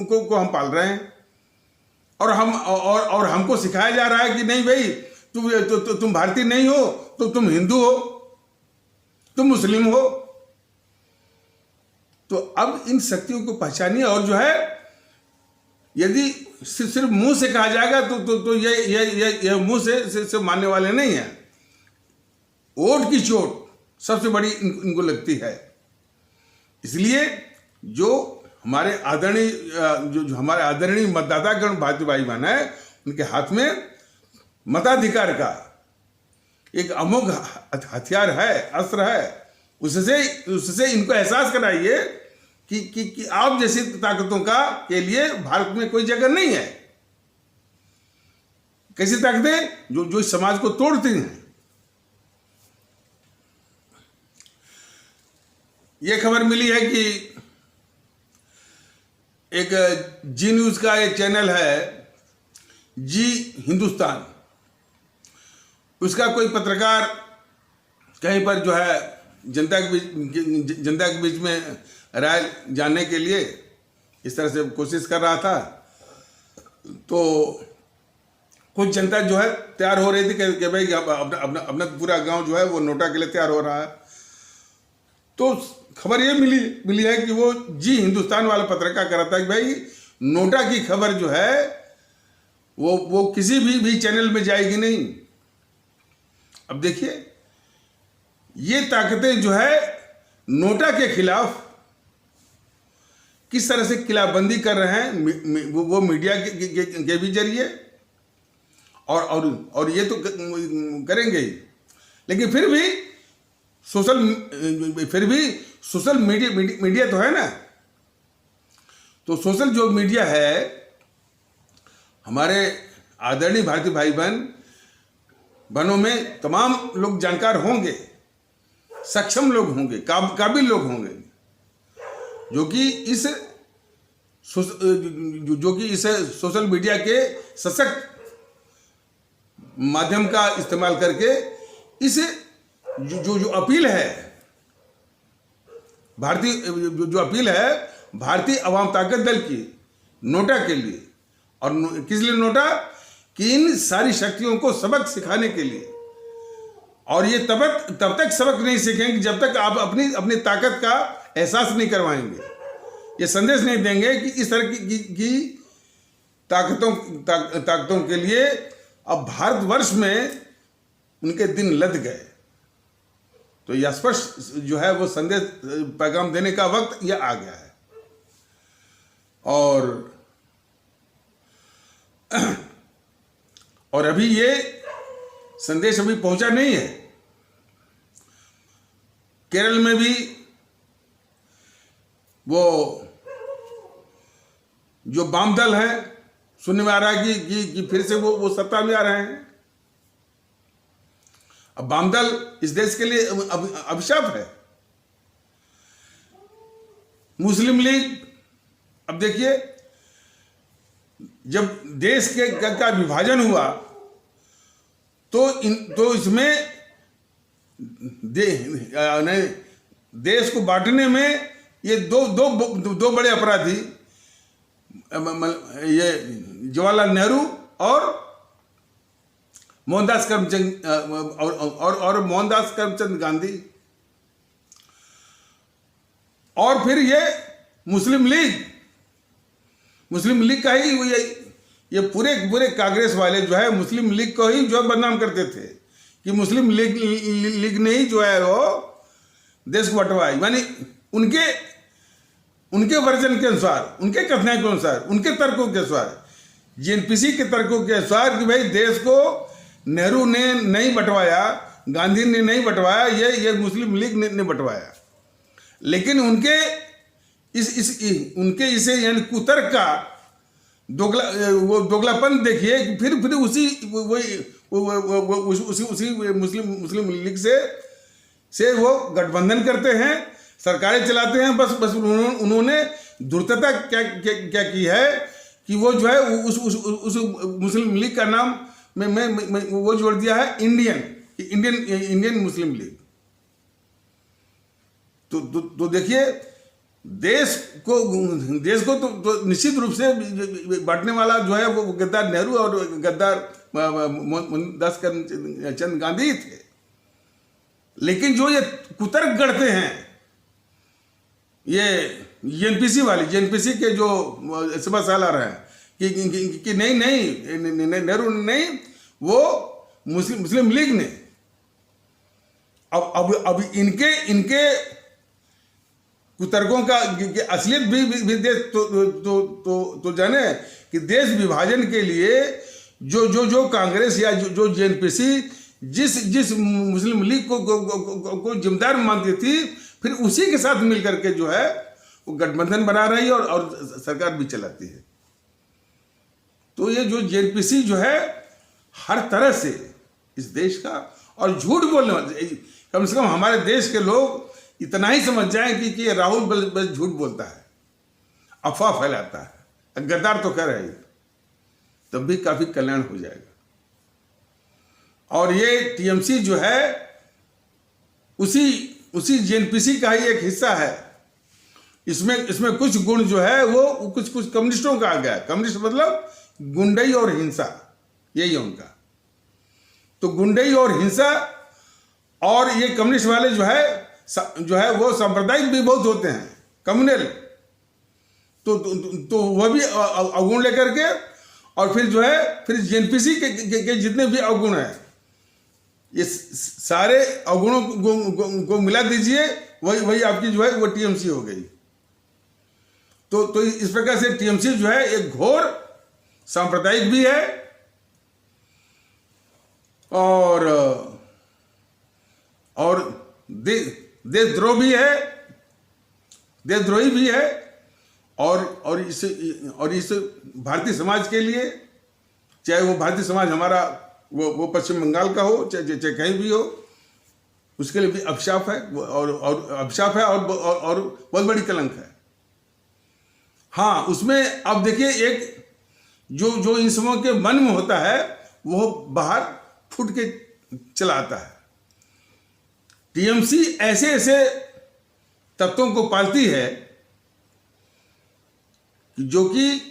को हम पाल रहे हैं, और हमको सिखाया जा रहा है कि नहीं भाई तुम भारतीय नहीं हो, तो तुम हिंदू हो, तुम मुस्लिम हो। तो अब इन शक्तियों को पहचानिए, और जो है यदि सिर्फ मुंह से कहा जाएगा तो ये मुंह से मानने वाले नहीं है। वोट की चोट सबसे बड़ी इनको लगती है। इसलिए जो हमारे आदरणीय मतदातागण भारतीय भाई बहन है, उनके हाथ में मताधिकार का एक अमोघ हथियार है, अस्त्र है। उससे इनको एहसास कराइए कि आप जैसी ताकतों के लिए भारत में कोई जगह नहीं है। कैसी ताकतें जो इस समाज को तोड़ती हैं। ये खबर मिली है कि एक जी न्यूज का एक चैनल है, जी हिंदुस्तान, उसका कोई पत्रकार कहीं पर जो है जनता के बीच में राय जानने के लिए इस तरह से कोशिश कर रहा था। तो कुछ जनता जो है तैयार हो रही थी कि भाई अपना पूरा गांव जो है वो नोटा के लिए तैयार हो रहा है। तो खबर ये मिली है कि वो जी हिंदुस्तान वाला पत्रकार कर रहा था कि भाई नोटा की खबर जो है वो किसी भी चैनल में जाएगी नहीं। अब देखिए ये ताकतें जो है नोटा के खिलाफ किस तरह से किलाबंदी कर रहे हैं, वो मीडिया के भी जरिए, और ये तो करेंगे ही। लेकिन फिर भी सोशल मीडिया तो है ना। तो सोशल जो मीडिया है, हमारे आदरणीय भारतीय भाई बहनों में तमाम लोग जानकार होंगे, सक्षम लोग होंगे, काबिल लोग होंगे, जो कि इस सोशल मीडिया के सशक्त माध्यम का इस्तेमाल करके इस जो अपील है जो अपील है भारतीय अवाम ताकत दल की नोटा के लिए, और किस लिए नोटा, कि इन सारी शक्तियों को सबक सिखाने के लिए। और ये तब तक सबक नहीं सीखेंगे जब तक आप अपनी ताकत का एहसास नहीं करवाएंगे, ये संदेश नहीं देंगे कि इस तरह की ताकतों के लिए अब भारतवर्ष में उनके दिन लद गए। तो यह स्पष्ट जो है वो संदेश पैगाम देने का वक्त यह आ गया है। और अभी ये संदेश अभी पहुंचा नहीं है। केरल में भी वो जो वाम दल है, सुनने में आ रहा है कि फिर से वो सत्ता में आ रहे हैं। अब वाम दल इस देश के लिए अभिशाप है। मुस्लिम लीग, अब देखिए जब देश का विभाजन हुआ तो इसमें देश को बांटने में ये दो बड़े अपराधी, ये जवाहरलाल नेहरू और मोहनदास करमचंद और मोहनदास करमचंद गांधी, और फिर ये मुस्लिम लीग का ही ये पूरे कांग्रेस वाले जो है मुस्लिम लीग को ही जो बदनाम करते थे कि मुस्लिम लीग ने ही जो है वो देश को बंटवाया। यानी उनके वर्जन के अनुसार, उनके कथन के अनुसार, उनके तर्कों के अनुसार, जेएनपीसी के तर्कों के अनुसार कि भाई देश को नेहरू ने नहीं बंटवाया, गांधी ने नहीं बंटवाया, ये मुस्लिम लीग ने बंटवाया। लेकिन उनके इसे यानी कुतर्क का दोगलापन देखिए कि फिर उसी मुस्लिम लीग से वो गठबंधन करते हैं, सरकारें चलाते हैं। बस उन्होंने धूर्तता क्या की है कि वो जो है उस मुस्लिम लीग का नाम में वो जोड़ दिया है इंडियन मुस्लिम लीग। तो देखिए देश को तो निश्चित रूप से बांटने वाला जो है वो गद्दार नेहरू और गद्दार मोहनदास करमचंद गांधी थे। लेकिन जो ये कुतर्क गढ़ते हैं, ये जेएनपीसी के जो सभा सालार हैं कि नहीं नेहरू नहीं, वो मुस्लिम लीग ने। अब इनके कुतर्कों का असलियत भी देश तो जाने कि देश विभाजन के लिए जो कांग्रेस या जो जेएनपीसी जिस मुस्लिम लीग को जिम्मेदार मानती थी, फिर उसी के साथ मिलकर के जो है वो गठबंधन बना रही है और सरकार भी चलाती है। तो ये जो जेएनपीसी जो है हर तरह से इस देश का, और झूठ बोलने वाले, कम से कम हमारे देश के लोग इतना ही समझ जाएं कि राहुल बस झूठ बोलता है, अफवाह फैलाता है, गद्दार तो कर रहे हैं, तब भी काफी कल्याण हो जाएगा। और ये टीएमसी जो है उसी जेएनपीसी का ही एक हिस्सा है। इसमें कुछ गुण जो है वो कुछ कम्युनिस्टों का आ गया। कम्युनिस्ट मतलब गुंडई और हिंसा, यही है उनका। तो गुंडई और हिंसा, और ये कम्युनिस्ट वाले जो है वो सांप्रदायिक भी बहुत होते हैं, कम्युनल। तो वह भी अवगुण लेकर के, और फिर जो है फिर जेएनपीसी के जितने भी अवगुण हैं, ये सारे अवगुणों को मिला दीजिए, वही आपकी जो है वो टीएमसी हो गई। तो इस प्रकार से टीएमसी जो है एक घोर सांप्रदायिक भी है और देशद्रोह भी है, देशद्रोही भी है। और इस भारतीय समाज के लिए, चाहे वो भारतीय समाज हमारा वो पश्चिम बंगाल का हो, चाहे कहीं भी हो, उसके लिए भी अभिशाप है और अभिशाप है और बहुत बड़ी कलंक है। हाँ, उसमें अब देखिए एक जो इन समूहों के मन में होता है वो बाहर फूट के चला आता है। टीएमसी ऐसे ऐसे तत्वों को पालती है जो कि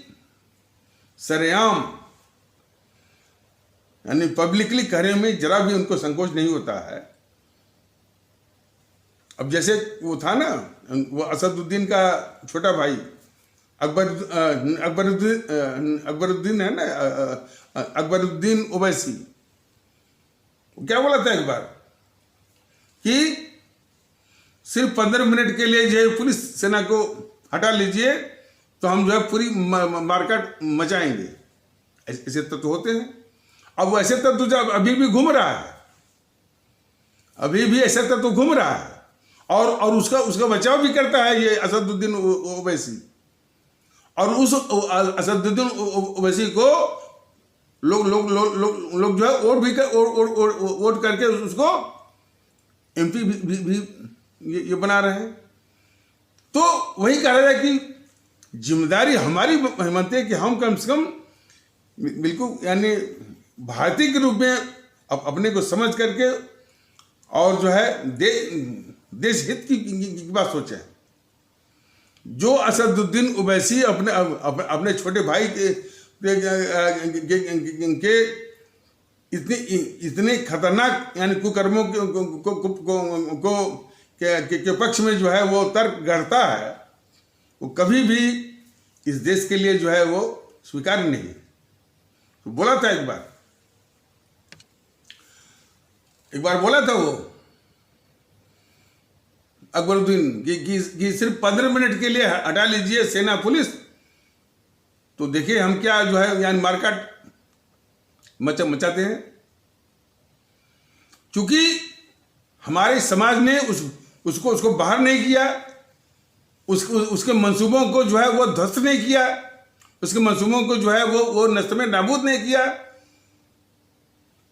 सरेआम यानी पब्लिकली कहने में जरा भी उनको संकोच नहीं होता है। अब जैसे वो था ना, वो असदुद्दीन का छोटा भाई अकबरुद्दीन है ना, अकबरुद्दीन ओवैसी, क्या बोला था एक बार कि सिर्फ 15 मिनट के लिए जो है पुलिस सेना को हटा लीजिए तो हम जो है पूरी मार्केट मचाएंगे। ऐसे तत्व होते हैं। अब वो ऐसे तत्व जो अभी भी घूम रहा है, अभी भी ऐसे तत्व घूम रहा है और उसका बचाव भी करता है ये असदुद्दीन ओवैसी। और उस असदुद्दीन ओवैसी को लोग जो है वोट करके उसको एमपी भी ये बना रहे हैं। तो वही कह रहा है कि जिम्मेदारी हमारी बनती है कि हम कम से कम बिल्कुल यानी भारतीय के रूप में अपने को समझ करके और जो है देश हित की बात सोचें। जो असदुद्दीन ओवैसी अपने छोटे भाई के इतने खतरनाक यानी कुकर्मों के पक्ष में जो है वो तर्क गढ़ता है, वो कभी भी इस देश के लिए जो है वो स्वीकार्य नहीं है। तो बोला था एक बार बोला था वो अकबरुद्दीन कि सिर्फ 15 मिनट के लिए हटा लीजिए सेना पुलिस तो देखिए हम क्या जो है यानी मार्केट मचाते हैं। क्योंकि हमारे समाज ने उसको बाहर नहीं किया, उसके मंसूबों को जो है वो ध्वस्त नहीं किया, उसके मंसूबों को जो है वो नष्ट में नाबूद नहीं किया,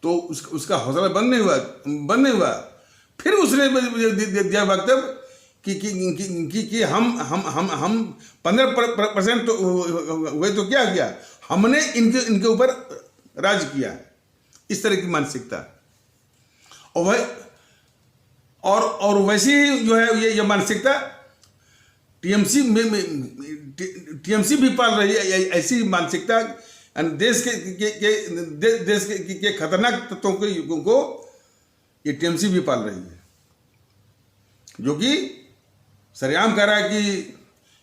तो उसका हौसला बंद नहीं हुआ। फिर उसने दिया वक्तव्य कि हम 15% तो हुए तो क्या किया, हमने इनके ऊपर राज किया। इस तरह की मानसिकता और वैसी जो है ये मानसिकता टीएमसी भी पाल रही है। ऐसी मानसिकता देश के खतरनाक तत्वों को ये टीएमसी भी पाल रही है, जो कि सरेआम कह रहा है कि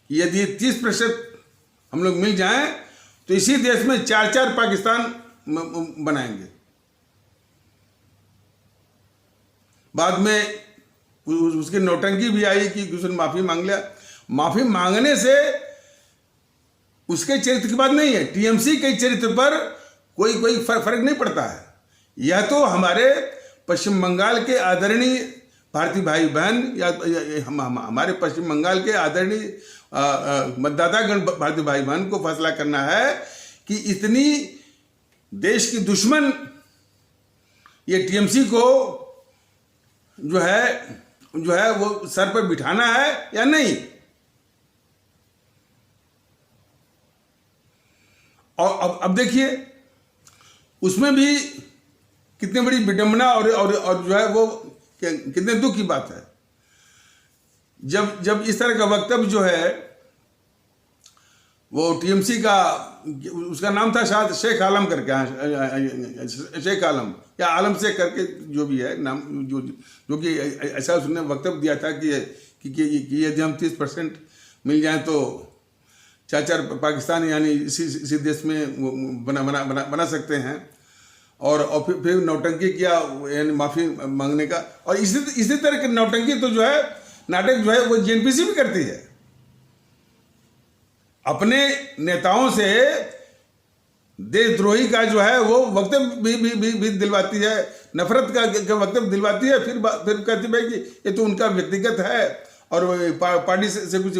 यदि 30% हम लोग मिल जाएं तो इसी देश में 4 पाकिस्तान बनाएंगे। बाद में उसकी नौटंकी भी आई कि उसने माफी मांग लिया। माफी मांगने से उसके चरित्र की बात नहीं है, टीएमसी के चरित्र पर कोई फर्क नहीं पड़ता है। यह तो हमारे पश्चिम बंगाल के आदरणीय भारतीय भाई बहन या हमारे पश्चिम बंगाल के आदरणीय मतदातागण भारतीय भाई बहन को फैसला करना है कि इतनी देश की दुश्मन ये टीएमसी को जो है वो सर पर बिठाना है या नहीं। और अब देखिए उसमें भी कितनी बड़ी विडंबना और जो है वो कितने दुख की बात है। जब इस तरह का वक्तव्य जो है वो टीएमसी का, उसका नाम था शायद शेख आलम करके, शेख आलम या आलम शेख करके जो भी है नाम, जो कि ऐसा उसने वक्तव्य दिया था कि यदि हम 30% मिल जाए तो 4 पाकिस्तान यानी इसी देश में बना सकते हैं। और फिर नौटंकी किया यानी माफ़ी मांगने का। और इसी तरह की नौटंकी तो जो है नाटक जो है वो जेएनपीसी भी करती है, अपने नेताओं से देशद्रोही का जो है वो वक्तव्य भी दिलवाती है, नफरत का वक्तव्य दिलवाती है। फिर कहती है कि ये तो उनका व्यक्तिगत है और पार्टी से कुछ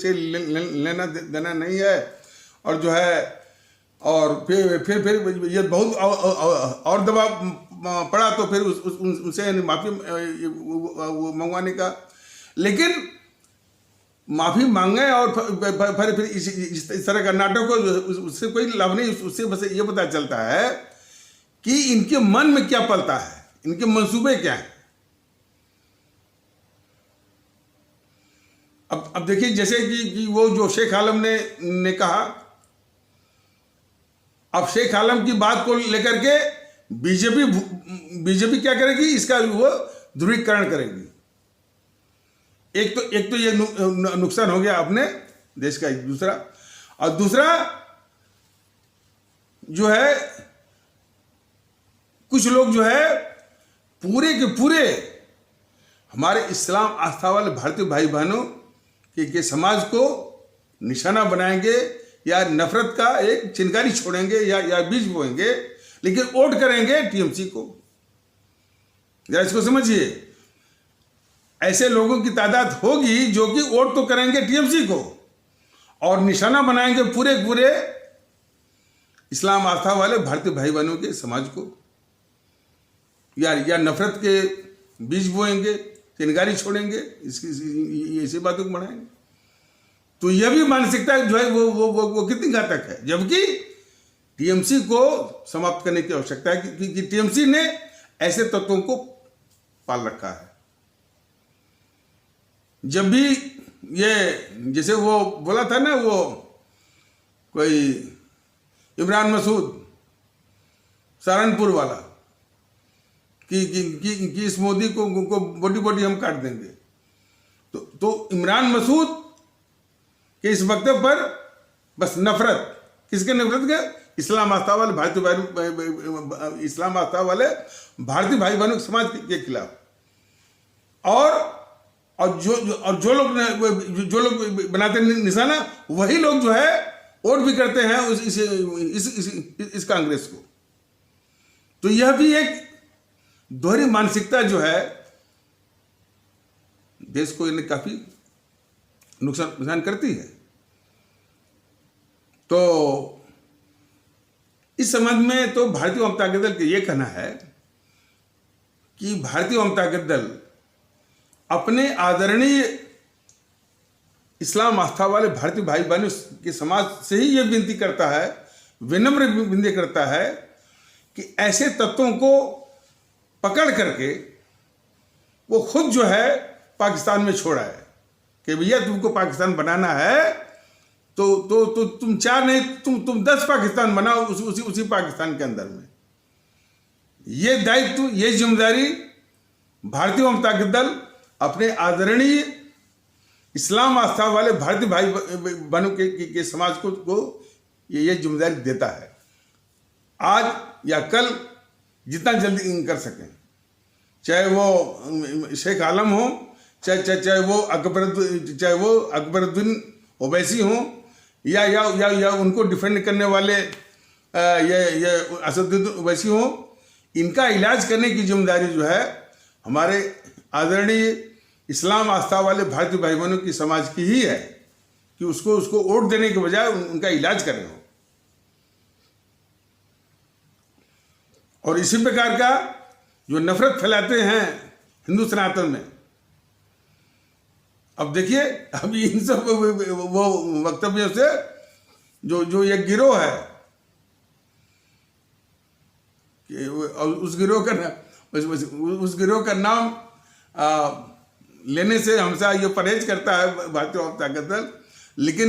लेना देना नहीं है। और जो है और फिर ये बहुत और दबाव पड़ा तो फिर उनसे माफ़ी मंगवाने का। लेकिन माफ़ी मांगे और फिर इस तरह का नाटक हो, उससे कोई लाभ नहीं। उससे बस ये पता चलता है कि इनके मन में क्या पलता है, इनके मंसूबे क्या हैं। अब देखिए, जैसे कि वो जो शेख आलम ने कहा, अब शेख आलम की बात को लेकर के बीजेपी क्या करेगी, इसका वो ध्रुवीकरण करेगी। एक तो ये नुकसान हो गया अपने देश का, दूसरा जो है, कुछ लोग जो है पूरे के पूरे हमारे इस्लाम आस्था वाले भारतीय भाई बहनों के समाज को निशाना बनाएंगे, या नफरत का एक चिनगारी छोड़ेंगे, या बीज बोएंगे, लेकिन वोट करेंगे टीएमसी को। जरा इसको समझिए, ऐसे लोगों की तादाद होगी जो कि वोट तो करेंगे टीएमसी को और निशाना बनाएंगे पूरे इस्लाम आस्था वाले भारतीय भाई बहनों के समाज को, या नफरत के बीज बोएंगे, चिनगारी छोड़ेंगे, ऐसी बातों को बढ़ाएंगे। तो यह भी मानसिकता जो है वो कितनी घातक है। जबकि टीएमसी को समाप्त करने की आवश्यकता है, कि टीएमसी ने ऐसे तत्वों को पाल रखा है। जब भी ये, जैसे वो बोला था ना, वो कोई इमरान मसूद सहारनपुर वाला, कि इस मोदी को बॉडी हम काट देंगे, तो इमरान मसूद के इस वक्तव्य पर बस नफरत, किसके नफरत के, इस्लाम आस्था वाले भारतीय भाई बहनों के समाज के खिलाफ। और जो लोग बनाते निशाना, वही लोग जो है वोट भी करते हैं इस कांग्रेस को। तो यह भी एक दोहरी मानसिकता जो है देश को इन्हें काफी नुकसान करती है। तो इस संबंध में तो भारतीय जनता दल का यह कहना है कि भारतीय जनता दल अपने आदरणीय इस्लाम आस्था वाले भारतीय भाई बहनों के समाज से ही यह विनती करता है, विनम्र विनती करता है, कि ऐसे तत्वों को पकड़ करके वो खुद जो है पाकिस्तान में छोड़ा है, कि भैया तुमको पाकिस्तान बनाना है तो तुम 4 नहीं, तुम 10 पाकिस्तान बनाओ उसी पाकिस्तान के अंदर में। ये दायित्व, ये जिम्मेदारी भारतीय जनता दल अपने आदरणीय इस्लाम आस्था वाले भारतीय भाई बहनों के समाज को ये जिम्मेदारी देता है। आज या कल जितना जल्दी कर सकें, चाहे वो शेख आलम हो, चाहे वो अकबरुद्दीन ओवैसी हो, या उनको डिफेंड करने वाले ये असदुद्दीन ओवैसी हो, इनका इलाज करने की जिम्मेदारी जो है हमारे आदरणीय इस्लाम आस्था वाले भारतीय भाई बहनों की समाज की ही है, कि उसको वोट देने के बजाय उनका इलाज करें हो। और इसी प्रकार का जो नफरत फैलाते हैं हिंदू सनातन में, अब देखिए, अभी इन सब वो वक्तव्यों से जो ये गिरोह है, कि उस गिरोह का नाम लेने से हमेशा ये परहेज करता है भारतीय जनता दल, लेकिन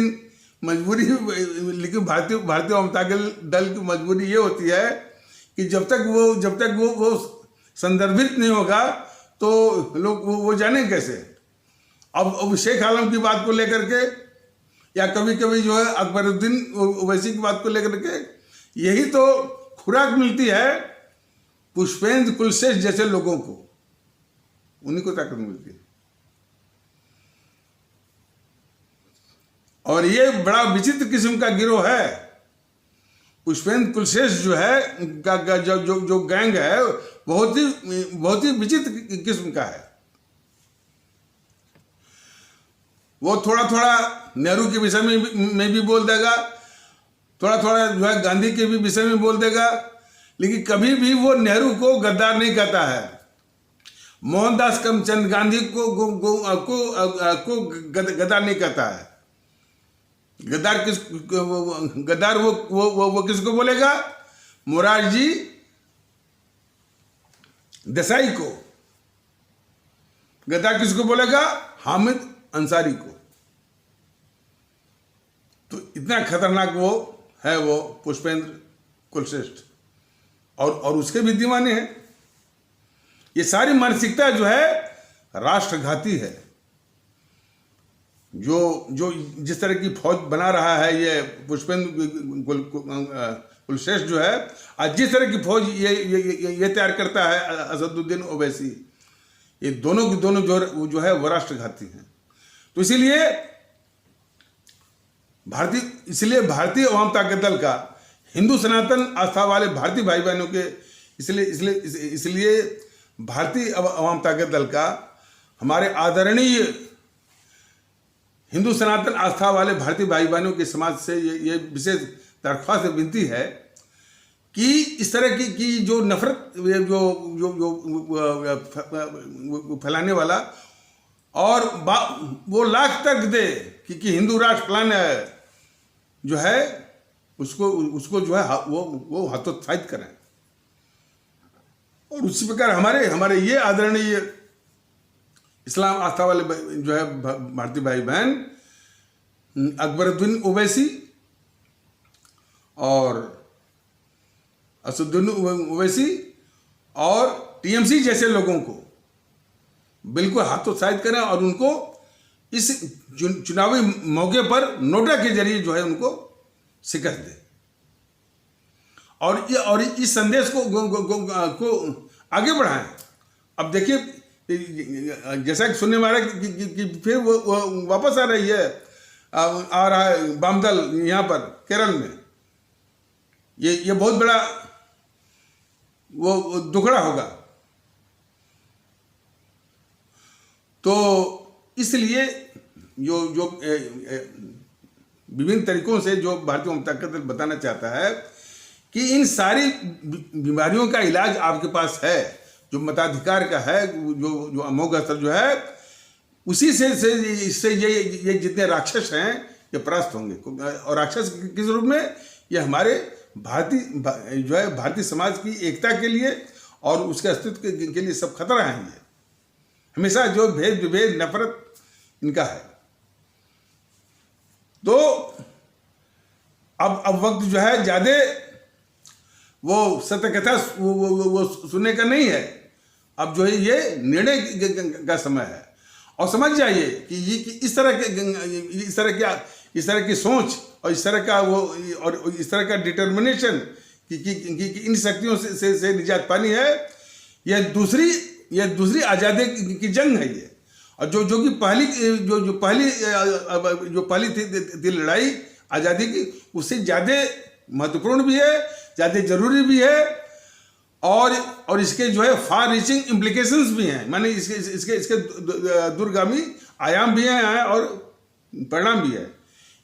भारतीय जनता दल की मजबूरी ये होती है कि जब तक वो संदर्भित नहीं होगा तो लोग वो जाने कैसे। अब शेख आलम की बात को लेकर के, या कभी कभी जो है अकबरुद्दीन ओवैसी की बात को लेकर के, यही तो खुराक मिलती है पुष्पेंद्र कुलश्रेष्ठ जैसे लोगों को, उन्हीं को ताकत मिलती है। और ये बड़ा विचित्र किस्म का गिरोह है। पुष्पेंद्र कुलश्रेष्ठ जो है जो गैंग है, बहुत ही विचित्र किस्म का है। वो थोड़ा नेहरू के विषय में भी बोल देगा, थोड़ा जो है गांधी के भी विषय में बोल देगा, लेकिन कभी भी वो नेहरू को गद्दार नहीं कहता है। मोहनदास करमचंद गांधी को गद्दार नहीं कहता है। गद्दार वो किसको बोलेगा? मोरारजी देसाई को, गद्दार किसको बोलेगा? हामिद अंसारी को। तो इतना खतरनाक वो है, वो पुष्पेंद्र कुलश्रेष्ठ, और उसके भी दीवाने हैं। ये सारी मानसिकता जो है राष्ट्रघाती है। जो जिस तरह की फौज बना रहा है ये पुष्पेंद्र कुलश्रेष्ठ जो है, आज जिस तरह की फौज ये तैयार करता है असदुद्दीन ओवैसी, ये दोनों की दोनों जो है वो राष्ट्रघाती हैं। तो इसीलिए भारतीय अवाम ताकत दल का, हिंदू सनातन आस्था वाले भारतीय भाई बहनों के, इसलिए भारतीय अवाम ताकत दल का, हमारे आदरणीय हिंदू सनातन आस्था वाले भारतीय भाई बहनों के समाज से ये विशेष दरख्वास्त विनती है कि इस तरह की जो नफरत जो फैलाने वाला, और वो लाख तर्क दे कि हिंदू राष्ट्र फलाना है जो है, उसको जो है वो हतोत्साहित करें। और उसी प्रकार हमारे ये आदरणीय इस्लाम आस्था वाले जो है भारतीय भाई बहन, अकबरुद्दीन ओवैसी और असदुद्दीन ओवैसी और टीएमसी जैसे लोगों को बिल्कुल हाथोत्साहित करें, और उनको इस चुनावी मौके पर नोटा के जरिए जो है उनको शिकस्त दें, और इस संदेश को आगे बढ़ाएं। अब देखिए, जैसा कि सुनने में आ रहा है कि फिर वो वापस आ रही है, आ रहा है वामदल यहाँ पर केरल में। ये बहुत बड़ा वो दुखड़ा होगा। तो इसलिए जो विभिन्न तरीकों से जो भारतीय अवाम ताकत दल बताना चाहता है कि इन सारी बीमारियों का इलाज आपके पास है, जो मताधिकार का है, जो अमोघ अस्त्र जो है, उसी से इससे ये जितने राक्षस हैं ये परास्त होंगे। और राक्षस किस रूप में? ये हमारे भारतीय समाज की एकता के लिए और उसके अस्तित्व के लिए सब खतरा है। ये हमेशा जो भेद विभेद नफरत इनका है। तो अब वक्त जो है ज्यादा वो सत्य कथा वो सुनने का नहीं है। अब जो है ये निर्णय का समय है। और समझ जाइए कि इस तरह की सोच और इस तरह का वो और इस तरह का डिटर्मिनेशन कि इन शक्तियों से निजात पानी है। यह दूसरी आज़ादी की जंग है ये। और जो कि पहली थी लड़ाई आज़ादी की, उससे ज़्यादा महत्वपूर्ण भी है, ज़्यादा जरूरी भी है, और इसके जो है फार रीचिंग इम्प्लीकेशंस भी हैं। माने इसके दूरगामी आयाम भी हैं और परिणाम भी है।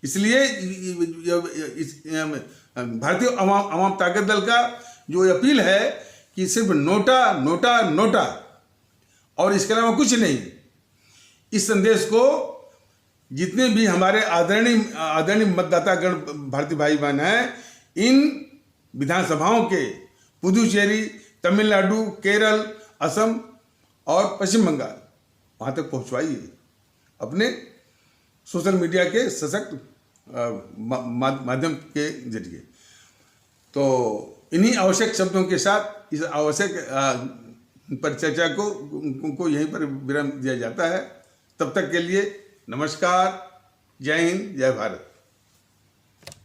इसलिए भारतीय अवाम ताकत दल का जो अपील है कि सिर्फ नोटा नोटा नोटा और इसके अलावा कुछ नहीं, इस संदेश को जितने भी हमारे आदरणीय मतदातागण भारतीय भाई बहन हैं, इन विधानसभाओं के पुदुचेरी, तमिलनाडु, केरल, असम और पश्चिम बंगाल, वहाँ तक पहुँचवाइए अपने सोशल मीडिया के सशक्त माध्यम के जरिए। तो इन्हीं आवश्यक शब्दों के साथ इस आवश्यक परिचर्चा को यहीं पर विराम दिया जाता है। तब तक के लिए नमस्कार, जय हिंद, जय भारत।